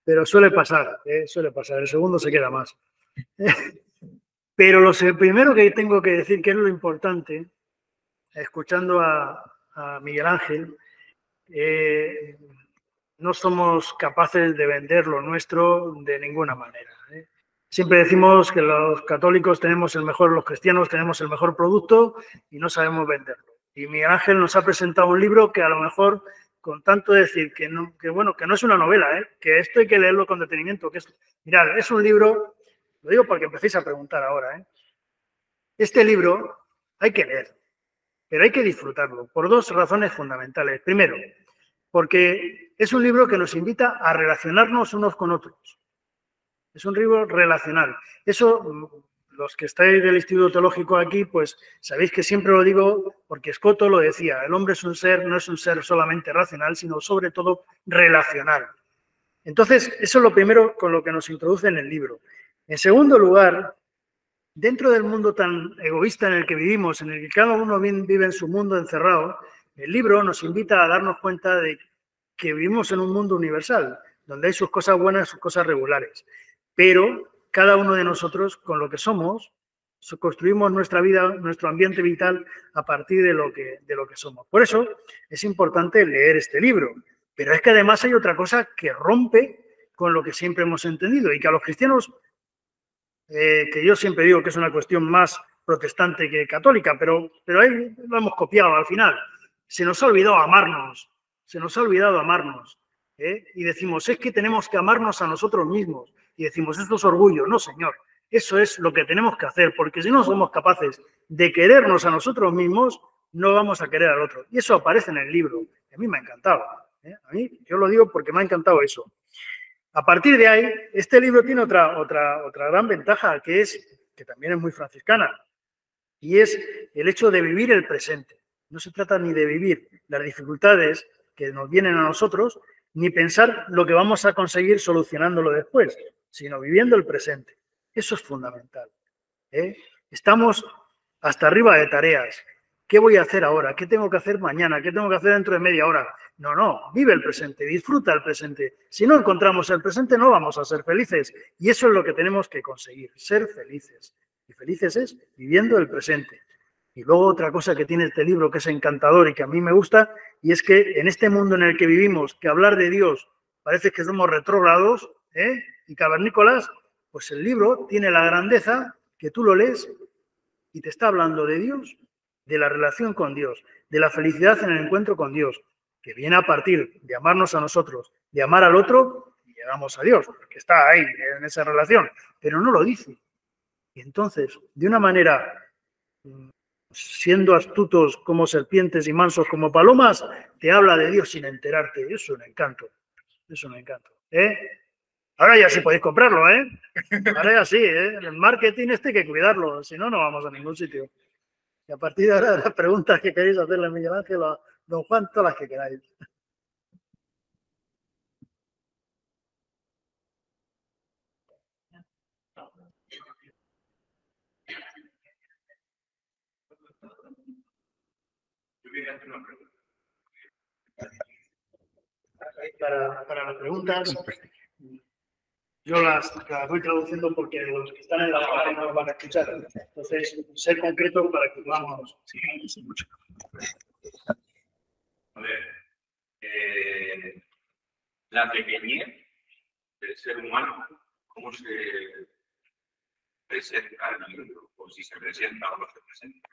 pero suele pasar, el segundo se queda más. Pero lo primero que tengo que decir, que es lo importante, escuchando a Miguel Ángel, no somos capaces de vender lo nuestro de ninguna manera. Siempre decimos que los católicos tenemos los cristianos tenemos el mejor producto y no sabemos venderlo. Y Miguel Ángel nos ha presentado un libro que a lo mejor, con tanto decir que no es una novela, que esto hay que leerlo con detenimiento. Mirad, es un libro, lo digo porque empecéis a preguntar ahora, este libro hay que leer, pero hay que disfrutarlo por dos razones fundamentales. Primero, porque es un libro que nos invita a relacionarnos unos con otros. Es un libro relacional. Eso, los que estáis del Instituto Teológico aquí, pues sabéis que siempre lo digo porque Escoto lo decía, el hombre no es un ser solamente racional, sino sobre todo relacional. Entonces, eso es lo primero con lo que nos introduce en el libro. En segundo lugar, dentro del mundo tan egoísta en el que vivimos, en el que cada uno vive en su mundo encerrado, el libro nos invita a darnos cuenta de que vivimos en un mundo universal, donde hay sus cosas buenas y sus cosas regulares. Pero cada uno de nosotros, con lo que somos, construimos nuestra vida, nuestro ambiente vital a partir de lo que somos. Por eso es importante leer este libro. Pero es que además hay otra cosa que rompe con lo que siempre hemos entendido y que a los cristianos, que yo siempre digo que es una cuestión más protestante que católica, pero ahí lo hemos copiado al final. Se nos ha olvidado amarnos, y decimos, es que tenemos que amarnos a nosotros mismos. Y decimos, esto es orgullo. No, señor, eso es lo que tenemos que hacer, porque si no somos capaces de querernos a nosotros mismos, no vamos a querer al otro. Y eso aparece en el libro. A mí me ha encantado. A mí, yo lo digo porque me ha encantado eso. A partir de ahí, este libro tiene otra gran ventaja, que también es muy franciscana, y es el hecho de vivir el presente. No se trata ni de vivir las dificultades que nos vienen a nosotros, ni pensar lo que vamos a conseguir solucionándolo después, sino viviendo el presente. Eso es fundamental. Estamos hasta arriba de tareas. ¿Qué voy a hacer ahora? ¿Qué tengo que hacer mañana? ¿Qué tengo que hacer dentro de media hora? No, vive el presente, disfruta el presente. Si no encontramos el presente, no vamos a ser felices. Y eso es lo que tenemos que conseguir, ser felices. Y felices es viviendo el presente. Y luego otra cosa que tiene este libro que es encantador y que a mí me gusta, y es que en este mundo en el que vivimos, que hablar de Dios parece que somos retrógrados y cavernícolas, pues el libro tiene la grandeza que tú lo lees y te está hablando de Dios, de la relación con Dios, de la felicidad en el encuentro con Dios, que viene a partir de amarnos a nosotros, de amar al otro, y llegamos a Dios, porque está ahí en esa relación, pero no lo dice. Y entonces, de una manera, siendo astutos como serpientes y mansos como palomas, te habla de Dios sin enterarte. Eso es un encanto. Es un encanto. Ahora ya sí podéis comprarlo, Ahora ya sí, El marketing hay que cuidarlo, si no, no vamos a ningún sitio. Y a partir de ahora, las preguntas que queréis hacerle a Miguel Ángel, a don Juan, todas las que queráis. Para las preguntas, yo las voy traduciendo porque los que están en la sala no los van a escuchar. Entonces, ser concreto para que podamos...
A ver, la pequeñez del ser humano, ¿cómo se presenta en el libro? O si se presenta o no se presenta.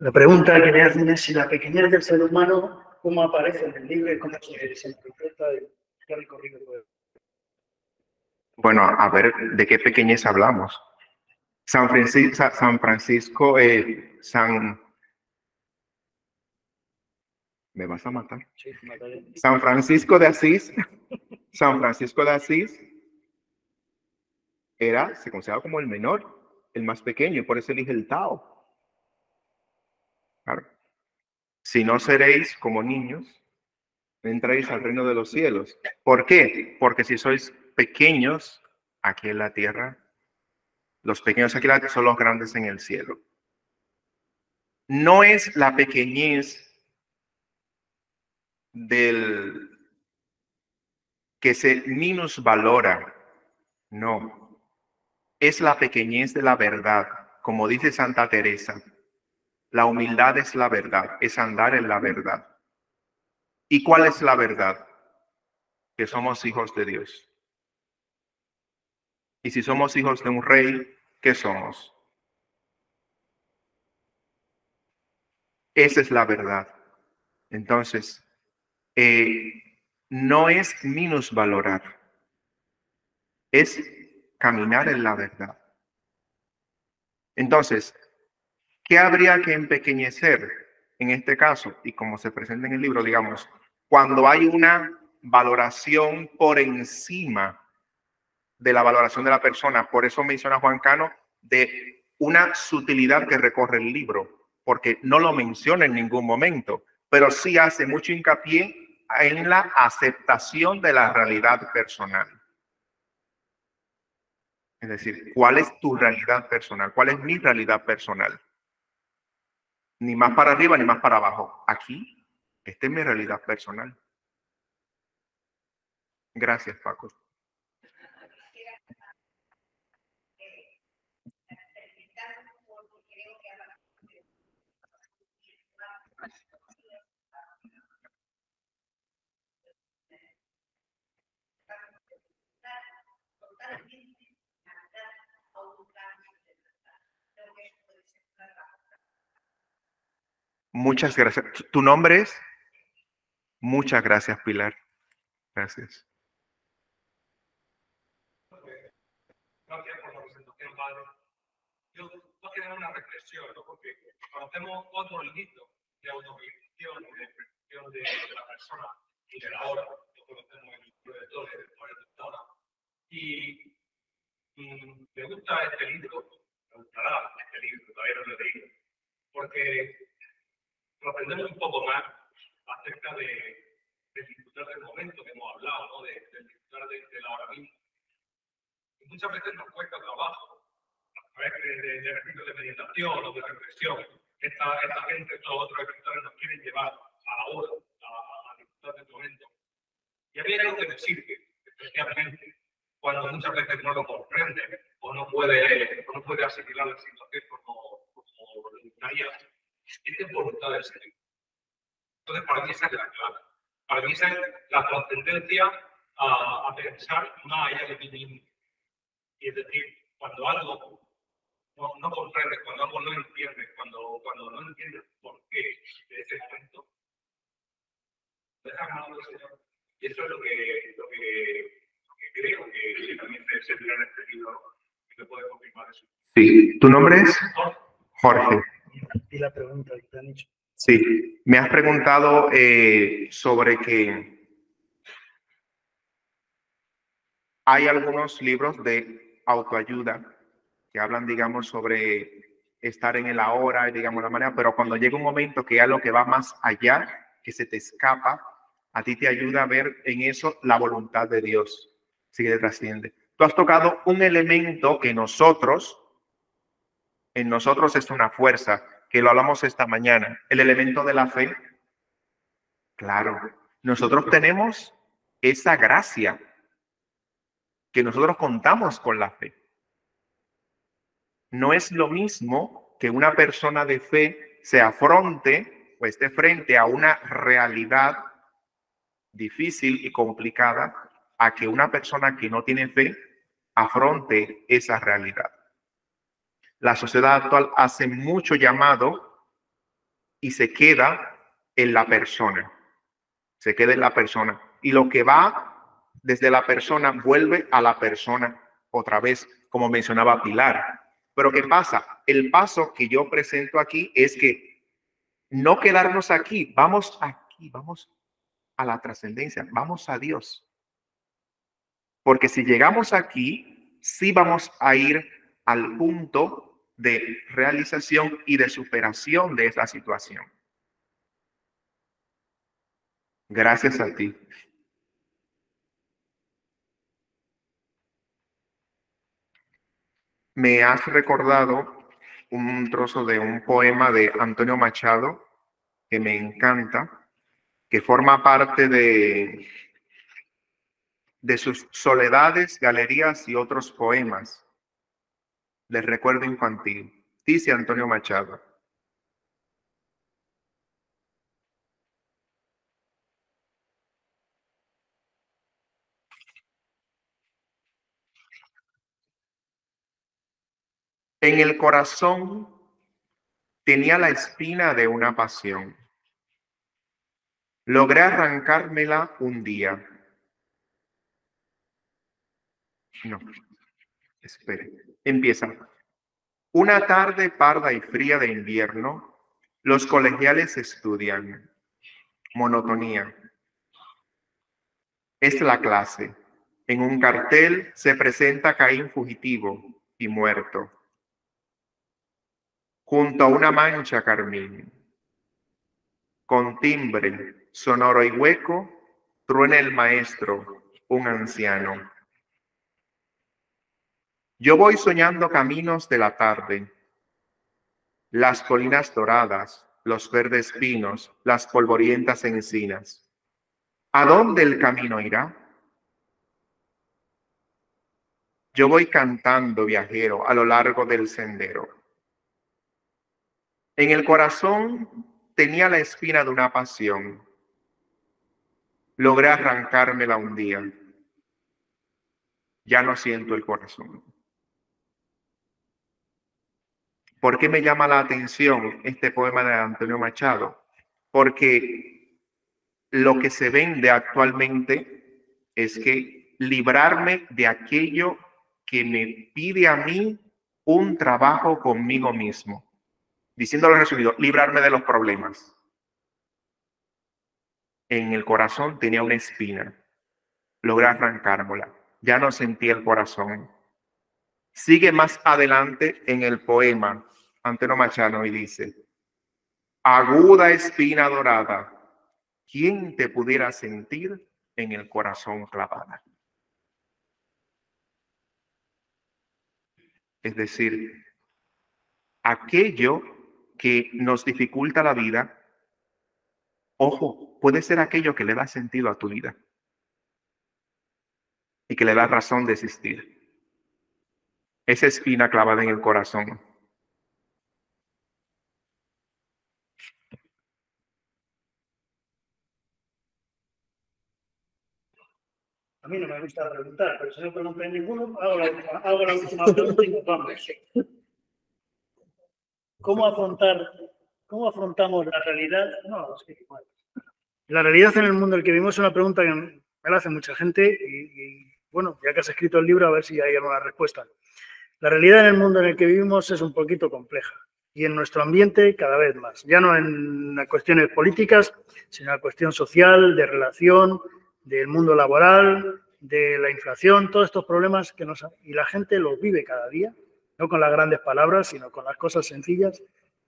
La pregunta que le hacen es si la pequeñez del ser humano, cómo aparece en el libro y cómo se interpreta y qué recorrido puede.
Bueno, a ver, ¿de qué pequeñez hablamos? San Francisco, ¿me vas a matar?
Sí,
San Francisco de Asís. San Francisco de Asís se consideraba como el menor, el más pequeño, y por eso elige el Tao. Claro. Si no seréis como niños, entréis al reino de los cielos. ¿Por qué? Porque si sois pequeños aquí en la tierra, Los pequeños aquí son los grandes en el cielo. No es la pequeñez del que se minusvalora, no. Es la pequeñez de la verdad, como dice Santa Teresa. La humildad es la verdad, es andar en la verdad. ¿Y cuál es la verdad? Que somos hijos de Dios. Y si somos hijos de un rey, ¿qué somos? Esa es la verdad. Entonces, no es minusvalorar, es caminar en la verdad. Entonces, ¿qué habría que empequeñecer en este caso? Y como se presenta en el libro, digamos, cuando hay una valoración por encima de la valoración de la persona. Por eso menciona Juan Cano de una sutilidad que recorre el libro, porque no lo menciona en ningún momento, pero sí hace mucho hincapié en la aceptación de la realidad personal. Es decir, ¿cuál es tu realidad personal? ¿Cuál es mi realidad personal? Ni más para arriba ni más para abajo. Aquí, esta es mi realidad personal. Gracias, Paco. Muchas gracias. ¿Tu nombre es? Muchas gracias, Pilar. Gracias.
Gracias por la presentación, padre. Yo voy a tener una reflexión, ¿no? Porque conocemos otros libritos de autorrealización y de expresión de la persona y de la obra. Lo conocemos en el libro de Torres, de Torres de Torres. Y me gusta este libro, me gustará este libro, todavía no lo he leído, porque lo aprendemos un poco más acerca de disfrutar del momento que hemos hablado, ¿no? De disfrutar de la hora misma. Y muchas veces nos cuesta trabajo a través de ejercicios de meditación o de reflexión. Esta gente, estos otros escritores nos quieren llevar a la hora, a disfrutar del momento. Y a mí hay algo que me sirve, especialmente cuando muchas veces no lo comprende o no puede asimilar la situación como lo gustaría. Es voluntad del Señor. Entonces, para mí esa es la clave. Para mí esa es la trascendencia a pensar más allá de mí mismo. Y es decir, cuando algo no comprendes, cuando algo no entiendes, cuando no entiendes por qué de ese momento, dejas mano del Señor. Y eso es lo que creo que también se tira en este libro, que puede confirmar eso.
Sí, ¿tu nombre es? Jorge.
Y la pregunta que te han hecho.
Sí, me has preguntado sobre que hay algunos libros de autoayuda que hablan, digamos, sobre estar en el ahora, digamos, la manera, pero cuando llega un momento que es lo que va más allá, que se te escapa, a ti te ayuda a ver en eso la voluntad de Dios, sí que te trasciende. Tú has tocado un elemento que en nosotros es una fuerza, que lo hablamos esta mañana, el elemento de la fe. Claro, nosotros tenemos esa gracia, que nosotros contamos con la fe. No es lo mismo que una persona de fe se afronte o esté frente a una realidad difícil y complicada a que una persona que no tiene fe afronte esa realidad. La sociedad actual hace mucho llamado y se queda en la persona. Se queda en la persona. Y lo que va desde la persona vuelve a la persona otra vez, como mencionaba Pilar. Pero ¿qué pasa? El paso que yo presento aquí es que no quedarnos aquí, vamos a la trascendencia, vamos a Dios. Porque si llegamos aquí, sí vamos a ir al punto de realización y de superación de esa situación. Gracias a ti. me has recordado un trozo de un poema de Antonio Machado que me encanta, que forma parte de sus Soledades, Galerías y otros poemas del recuerdo infantil. Dice Antonio Machado: en el corazón tenía la espina de una pasión. Logré arrancármela un día. No, espere. Empieza. Una tarde parda y fría de invierno, los colegiales estudian. Monotonía. Es la clase. En un cartel se presenta Caín fugitivo y muerto, junto a una mancha carmín. Con timbre sonoro y hueco, truena el maestro, un anciano. Yo voy soñando caminos de la tarde, las colinas doradas, los verdes pinos, las polvorientas encinas. ¿A dónde el camino irá? Yo voy cantando, viajero, a lo largo del sendero. En el corazón tenía la espina de una pasión. Logré arrancármela un día. Ya no siento el corazón. ¿Por qué me llama la atención este poema de Antonio Machado? Porque lo que se vende actualmente es que librarme de aquello que me pide a mí un trabajo conmigo mismo. Diciéndolo resumido, librarme de los problemas. En el corazón tenía una espina. Logré arrancármela. Ya no sentía el corazón. Sigue más adelante en el poema Antonio Machado y dice: aguda espina dorada, ¿quién te pudiera sentir en el corazón clavada? Es decir, aquello que nos dificulta la vida, ojo, puede ser aquello que le da sentido a tu vida y que le da razón de existir. Esa espina clavada en el corazón.
A mí no me gusta preguntar, pero si no pregunto ninguno, hago la última pregunta y nos vamos. ¿Cómo afrontamos la realidad? No, es que igual. La realidad en el mundo en el que vivimos es una pregunta que me la hace mucha gente y bueno, ya que has escrito el libro, a ver si hay alguna respuesta. La realidad en el mundo en el que vivimos es un poquito compleja y en nuestro ambiente cada vez más. Ya no en cuestiones políticas, sino en la cuestión social, de relación, del mundo laboral, de la inflación, todos estos problemas que y la gente los vive cada día, no con las grandes palabras, sino con las cosas sencillas.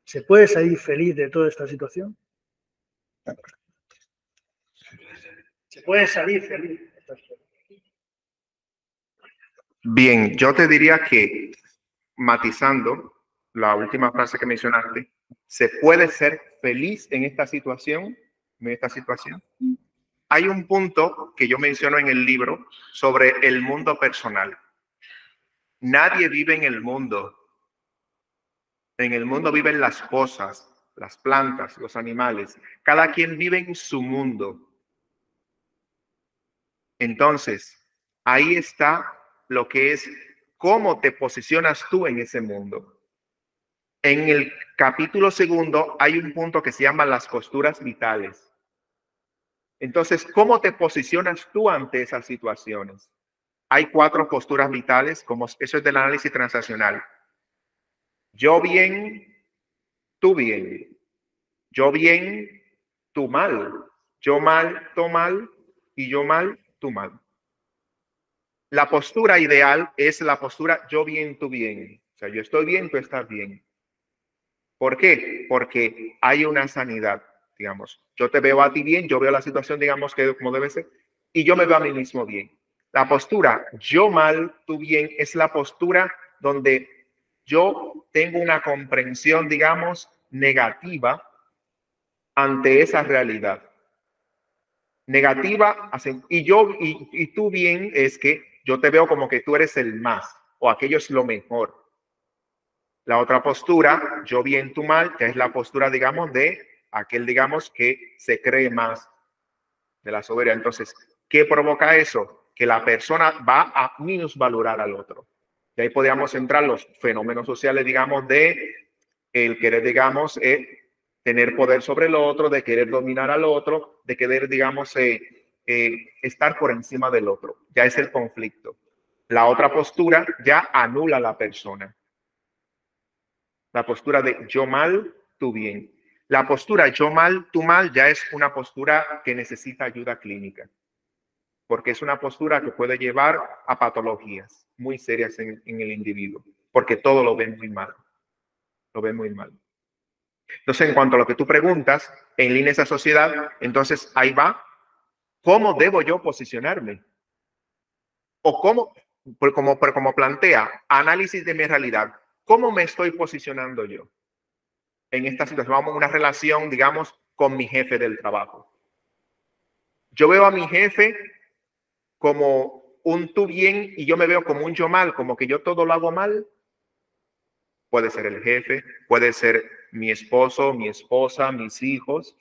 ¿Se puede salir feliz de toda esta situación? ¿Se puede salir feliz de esta situación?
Bien, yo te diría que, matizando la última frase que mencionaste, ¿se puede ser feliz en esta situación? Hay un punto que yo menciono en el libro sobre el mundo personal. Nadie vive en el mundo. En el mundo viven las cosas, las plantas, los animales. Cada quien vive en su mundo. Entonces, ahí está lo que es cómo te posicionas tú en ese mundo. En el capítulo 2 hay un punto que se llama las posturas vitales. Entonces, ¿cómo te posicionas tú ante esas situaciones? Hay 4 posturas vitales, como eso es del análisis transaccional. Yo bien, tú bien. Yo bien, tú mal. Yo mal, tú mal. Y yo mal, tú mal. La postura ideal es la postura yo bien, tú bien. O sea, yo estoy bien, tú estás bien. ¿Por qué? Porque hay una sanidad, digamos. Yo te veo a ti bien, yo veo la situación, digamos, que como debe ser, y yo me veo a mí mismo bien. La postura yo mal, tú bien, es la postura donde yo tengo una comprensión, digamos, negativa ante esa realidad. Negativa, y tú bien es que yo te veo como que tú eres el más, o aquello es lo mejor. La otra postura, yo bien, tú mal, que es la postura, digamos, de aquel, digamos, que se cree más, de la soberbia. Entonces, ¿qué provoca eso? Que la persona va a minusvalorar al otro. Y ahí podríamos entrar los fenómenos sociales, digamos, de el querer, digamos, tener poder sobre el otro, de querer dominar al otro, de querer, digamos, estar por encima del otro. Ya es el conflicto. La otra postura ya anula a la persona. La postura de yo mal, tú bien. La postura yo mal, tú mal ya es una postura que necesita ayuda clínica, porque es una postura que puede llevar a patologías muy serias en el individuo, porque todo lo ven muy mal. Lo ven muy mal. Entonces, en cuanto a lo que tú preguntas, en línea esa sociedad, entonces ahí va. ¿Cómo debo yo posicionarme? O como plantea, análisis de mi realidad. ¿Cómo me estoy posicionando yo en esta situación? Vamos a una relación, digamos, con mi jefe del trabajo. Yo veo a mi jefe como un tú bien y yo me veo como un yo mal, como que yo todo lo hago mal. Puede ser el jefe, puede ser mi esposo, mi esposa, mis hijos,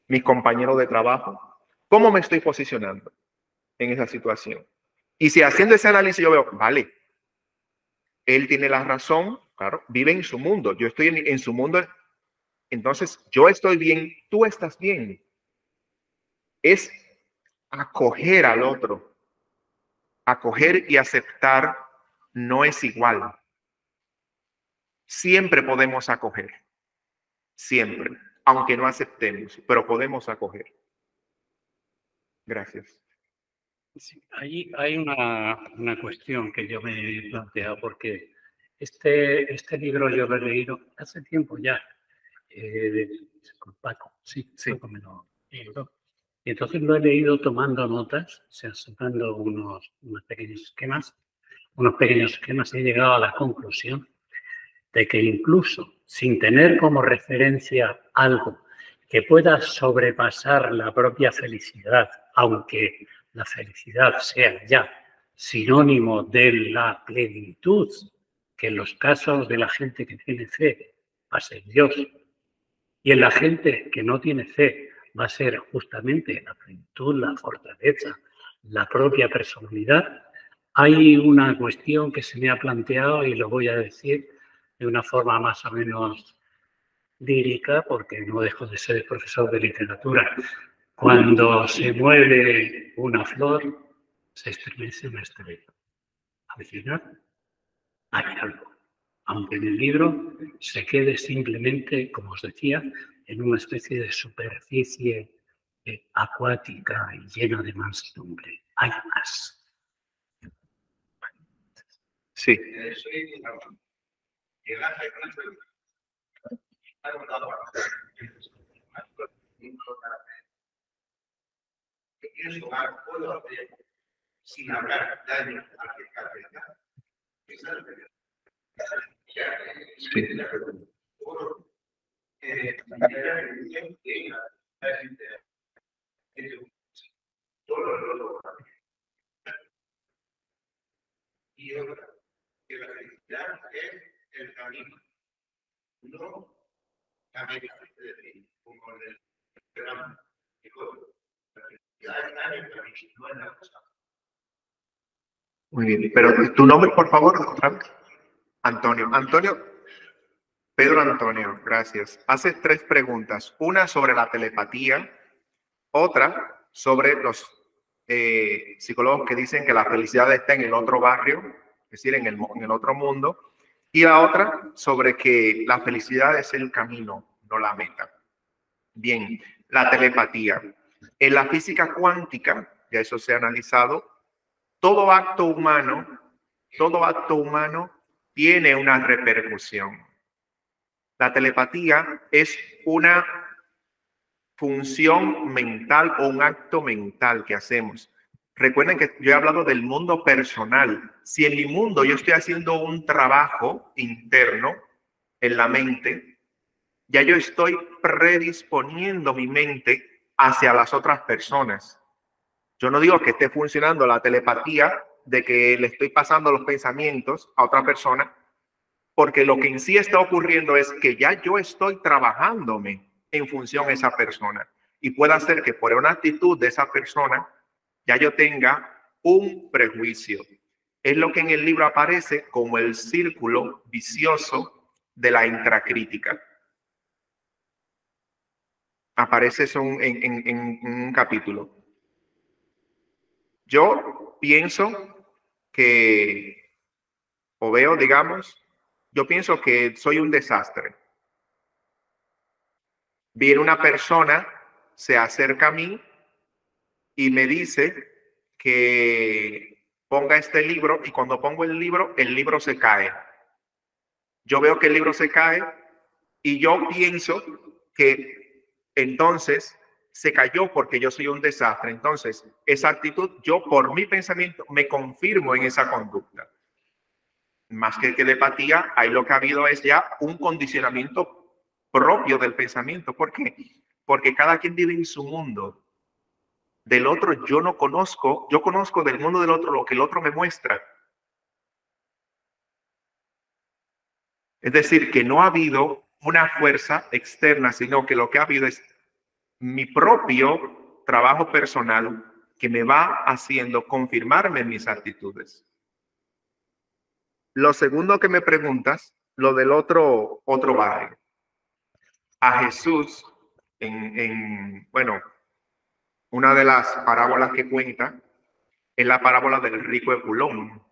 mis compañeros de trabajo. ¿Cómo me estoy posicionando en esa situación? Y si haciendo ese análisis yo veo, vale, él tiene la razón, claro, vive en su mundo, yo estoy en su mundo, entonces yo estoy bien, tú estás bien. Es acoger al otro. Acoger y aceptar no es igual. Siempre podemos acoger. Siempre. Aunque no aceptemos, pero podemos acoger. Gracias.
Sí, ahí hay una cuestión que yo me he planteado, porque este libro yo lo he leído hace tiempo ya, con Paco, sí. Paco me lo leído. Y entonces lo he leído tomando notas, o sea, sacando unos pequeños esquemas, y he llegado a la conclusión de que incluso sin tener como referencia algo que pueda sobrepasar la propia felicidad, aunque la felicidad sea ya sinónimo de la plenitud, que en los casos de la gente que tiene fe va a ser Dios, y en la gente que no tiene fe va a ser justamente la plenitud, la fortaleza, la propia personalidad. Hay una cuestión que se me ha planteado y lo voy a decir de una forma más o menos lírica, porque no dejo de ser profesor de literatura. Cuando se mueve una flor, se estremece una estrella. Al final, hay algo. Aunque en el libro se quede simplemente, como os decía, en una especie de superficie acuática y llena de mansedumbre. Hay más.
Sí.
Sin hablar daño a y otra, que la felicidad es el camino, no la meta de ti, como el programa. La felicidad está en el camino, no en la cosa.
Muy bien, pero tu nombre, por favor, otra vez. Antonio. Pedro Antonio, gracias. Hace 3 preguntas. Una sobre la telepatía, otra sobre los psicólogos que dicen que la felicidad está en el otro barrio, es decir, en el otro mundo, y la otra sobre que la felicidad es el camino, no la meta. Bien, la telepatía. En la física cuántica, ya eso se ha analizado, todo acto humano tiene una repercusión. La telepatía es una función mental o un acto mental que hacemos. Recuerden que yo he hablado del mundo personal. Si en mi mundo yo estoy haciendo un trabajo interno en la mente, ya yo estoy predisponiendo mi mente hacia las otras personas. Yo no digo que esté funcionando la telepatía de que le estoy pasando los pensamientos a otra persona, porque lo que en sí está ocurriendo es que ya yo estoy trabajándome en función a esa persona. Y puede ser que por una actitud de esa persona ya yo tenga un prejuicio. Es lo que en el libro aparece como el círculo vicioso de la intracrítica. Aparece eso en un capítulo. Yo pienso que, o veo, digamos, yo pienso que soy un desastre. Viene una persona, se acerca a mí y me dice que ponga este libro, y cuando pongo el libro se cae. Yo veo que el libro se cae y yo pienso que entonces se cayó porque yo soy un desastre. Entonces, esa actitud, yo por mi pensamiento me confirmo en esa conducta. Más que telepatía, ahí lo que ha habido es ya un condicionamiento propio del pensamiento. ¿Por qué? Porque cada quien vive en su mundo. Del otro yo no conozco, yo conozco del mundo del otro lo que el otro me muestra. Es decir, que no ha habido una fuerza externa, sino que lo que ha habido es mi propio trabajo personal que me va haciendo confirmarme en mis actitudes. Lo segundo que me preguntas, lo del otro barrio. A Jesús, bueno, una de las parábolas que cuenta es la parábola del rico Epulón.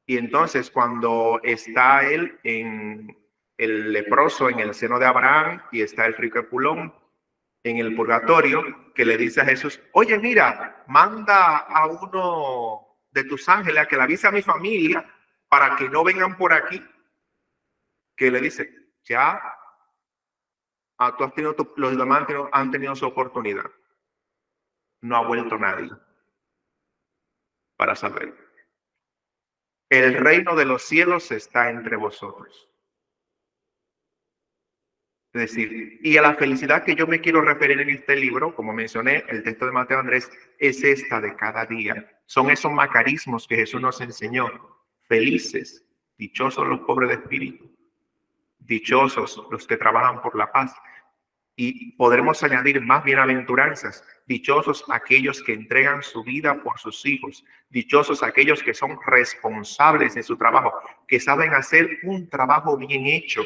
Y entonces cuando está él en el leproso en el seno de Abraham y está el rico Epulón en el purgatorio, que le dice a Jesús, oye, mira, manda a uno de tus ángeles a que le avise a mi familia para que no vengan por aquí. Que le dice, ya tú has tenido los demás han tenido su oportunidad. No ha vuelto nadie para saber. El reino de los cielos está entre vosotros. Es decir, y a la felicidad que yo me quiero referir en este libro, como mencioné, el texto de Mateo Andrés, es esta de cada día. Son esos macarismos que Jesús nos enseñó. Felices, dichosos los pobres de espíritu, dichosos los que trabajan por la paz. Y podremos añadir más bienaventuranzas. Dichosos aquellos que entregan su vida por sus hijos. Dichosos aquellos que son responsables de su trabajo, que saben hacer un trabajo bien hecho.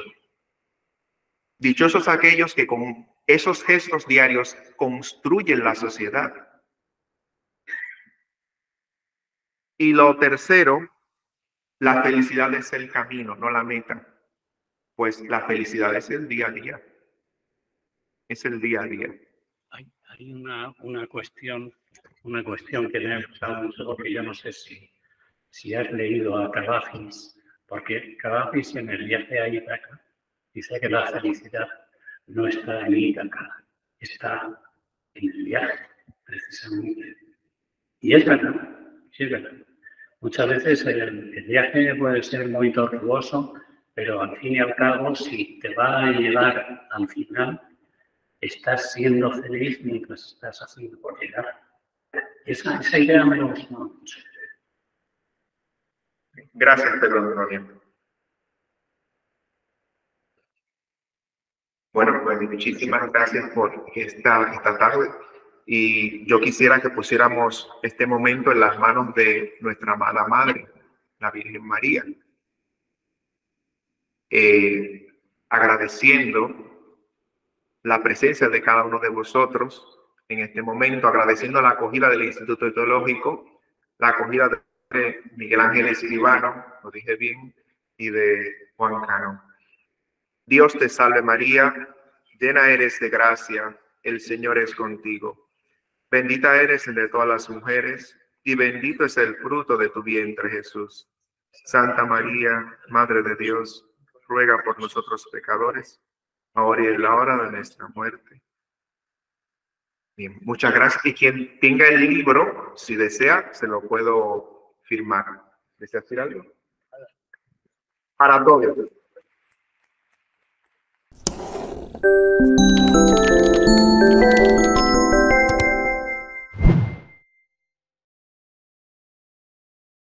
Dichosos aquellos que con esos gestos diarios construyen la sociedad. Y lo tercero, la felicidad es el camino, no la meta. Pues la felicidad es el día a día. Es el día a día.
Hay una cuestión que me ha gustado mucho, porque yo no sé si has leído a Kavafis, porque Kavafis en el viaje a Ítaca dice que la felicidad no está en Ítaca, está en el viaje, precisamente. Y es verdad, sí es verdad. Muchas veces el viaje puede ser muy tortuoso, pero al fin y al cabo, si te va a llevar al final, estás siendo feliz mientras estás haciendo por llegar. Esa idea me gusta mucho.
Gracias, Pedro Antonio. Bueno, pues muchísimas gracias por esta tarde. Y yo quisiera que pusiéramos este momento en las manos de nuestra amada Madre, la Virgen María. Agradeciendo la presencia de cada uno de vosotros en este momento, agradeciendo la acogida del Instituto Teológico, la acogida de Miguel Ángel Escribano, lo dije bien, y de Juan Cano. Dios te salve María, llena eres de gracia, el Señor es contigo. Bendita eres entre todas las mujeres, y bendito es el fruto de tu vientre, Jesús. Santa María, Madre de Dios, ruega por nosotros pecadores, ahora y en la hora de nuestra muerte. Bien, muchas gracias. Y quien tenga el libro, si desea, se lo puedo firmar. ¿Desea decir algo? Para todos.